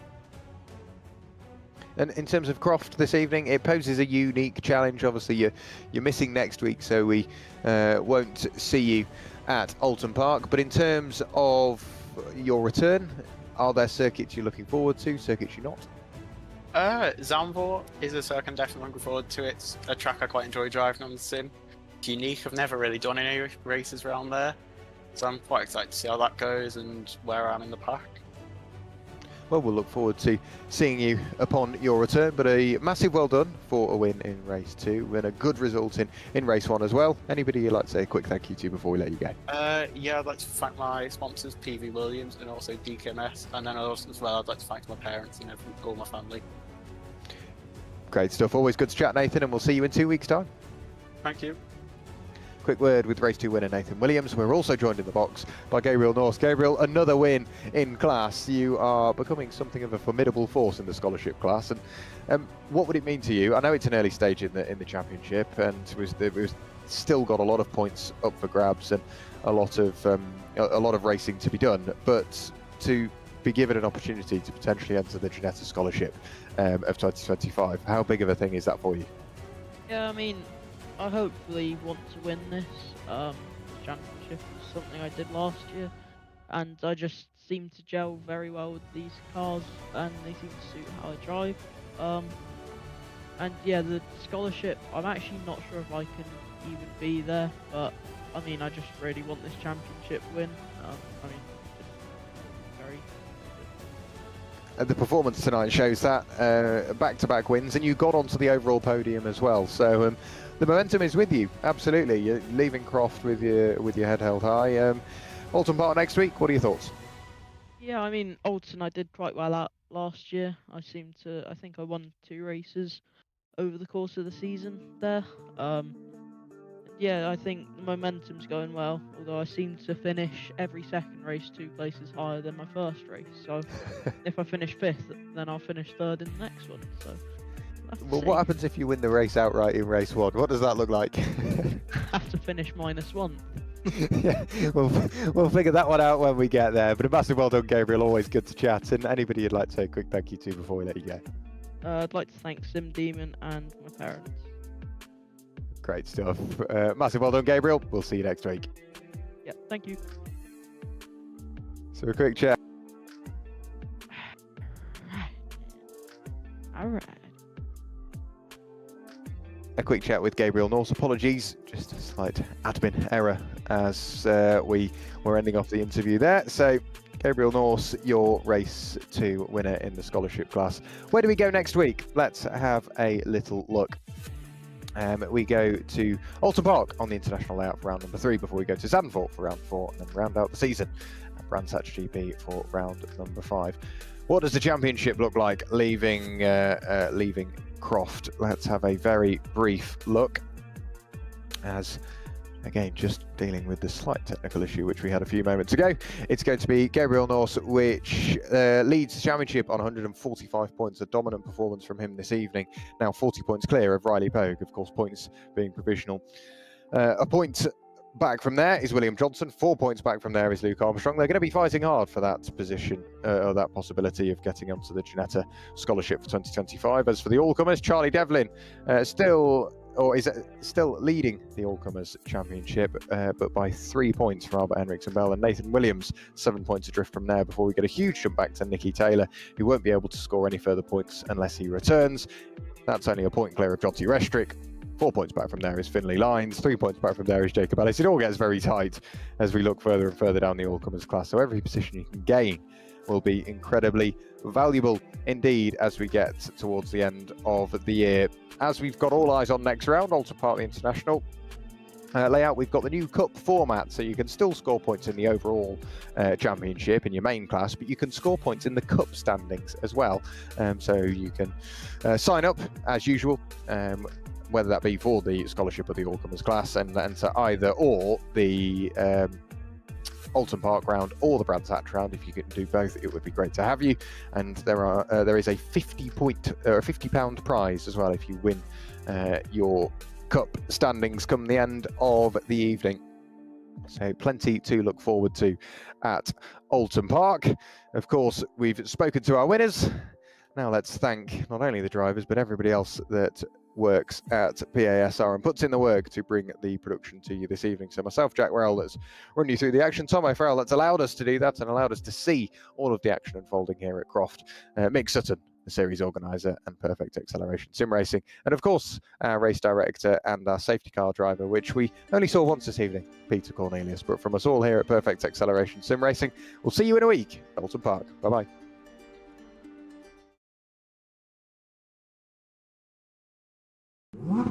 Speaker 1: And in terms of Croft this evening, it poses a unique challenge. Obviously, you're missing next week, so we won't see you at Alton Park. But in terms of your return, are there circuits you're looking forward to, circuits you're not?
Speaker 5: Zandvoort is a circuit I'm definitely looking forward to. It's a track I quite enjoy driving on the sim. It's unique. I've never really done any races around there, so I'm quite excited to see how that goes and where I am in the pack.
Speaker 1: Well, we'll look forward to seeing you upon your return, but a massive well done for a win in race 2 and a good result in race 1 as well. Anybody you'd like to say a quick thank you to before we let you go?
Speaker 5: Yeah, I'd like to thank my sponsors, PV Williams and also DKMS, and then also as well I'd like to thank my parents and all my family.
Speaker 1: Great stuff. Always good to chat, Nathan, and we'll see you in 2 weeks' time.
Speaker 5: Thank you.
Speaker 1: Quick word with race 2 winner Nathan Williams. We're also joined in the box by Gabriel Norse. Gabriel, another win in class. You are becoming something of a formidable force in the scholarship class. And what would it mean to you? I know it's an early stage in the championship, and we've still got a lot of points up for grabs and a lot of racing to be done. But to be given an opportunity to potentially enter the Ginetta Scholarship of 2025. How big of a thing is that for you?
Speaker 4: Yeah, I mean, I hopefully want to win this. Championship was something I did last year, and I just seem to gel very well with these cars, and they seem to suit how I drive. And yeah, the scholarship, I'm actually not sure if I can even be there, but I mean, I just really want this championship win. I mean, just very good.
Speaker 1: The performance tonight shows that back-to-back wins, and you got onto the overall podium as well. So the momentum is with you. Absolutely, you're leaving Croft with your head held high. Alton Park next week. What are your thoughts?
Speaker 4: Yeah, I mean, Alton, I did quite well at last year. I think I won 2 races over the course of the season there. Yeah, I think the momentum's going well, although I seem to finish every second race 2 places higher than my first race. So if I finish 5th, then I'll finish 3rd in the next one. So
Speaker 1: Well, what happens if you win the race outright in race 1? What does that look like?
Speaker 4: have to finish -1.
Speaker 1: Yeah, we'll figure that one out when we get there. But a massive well done, Gabriel. Always good to chat. And anybody you'd like to say a quick thank you to before we let you go?
Speaker 4: I'd like to thank Sim Demon and my parents.
Speaker 1: Great stuff. Massive well done, Gabriel. We'll see you next week.
Speaker 4: Yeah, thank you.
Speaker 1: So a quick chat.
Speaker 4: All right.
Speaker 1: A quick chat with Gabriel Norse. Apologies, just a slight admin error as we were ending off the interview there. So, Gabriel Norse, your race 2 winner in the scholarship class. Where do we go next week? Let's have a little look. We go to Alton Park on the international layout for round number 3 before we go to Zandvoort for round 4 and then round out the season at Brands Hatch GP for round number 5. What does the championship look like leaving Croft? Let's have a very brief look, as again, just dealing with the slight technical issue which we had a few moments ago. It's going to be Gabriel Norse, which leads the championship on 145 points, a dominant performance from him this evening. Now 40 points clear of Riley Pogue, of course, points being provisional. A point back from there is William Johnson. 4 points back from there is Luke Armstrong. They're going to be fighting hard for that position, or that possibility of getting onto the Ginetta Scholarship for 2025. As for the all-comers, Charlie Devlin is still leading the all-comers championship, but by 3 points for Albert Henriksen Bell, and Nathan Williams 7 points adrift from there before we get a huge jump back to Nicky Taylor, who won't be able to score any further points unless he returns. That's only a point clear of Jonty Restrick. 4 points back from there is Finlay Lines. 3 points back from there is Jacob Ellis. It all gets very tight as we look further and further down the all-comers class. So every position you can gain will be incredibly valuable indeed as we get towards the end of the year. As we've got all eyes on next round, Alton Park the International layout, we've got the new cup format, so you can still score points in the overall championship in your main class, but you can score points in the cup standings as well. So you can sign up as usual, whether that be for the scholarship or the all-comers class, and enter either or the Alton Park round or the Brands Hatch round. If you can do both, it would be great to have you. And there is a £50 prize as well if you win your cup standings come the end of the evening. So plenty to look forward to at Alton Park. Of course, we've spoken to our winners. Now let's thank not only the drivers, but everybody else that works at PASR and puts in the work to bring the production to you this evening. So myself, Jack Werrell, that's run you through the action. Tom O'Farrell, that's allowed us to do that and allowed us to see all of the action unfolding here at Croft. Mick Sutton, the series organizer and Perfect Acceleration Sim Racing. And of course, our race director and our safety car driver, which we only saw once this evening, Peter Cornelius. But from us all here at Perfect Acceleration Sim Racing, we'll see you in a week at Alton Park. Bye-bye.
Speaker 6: What?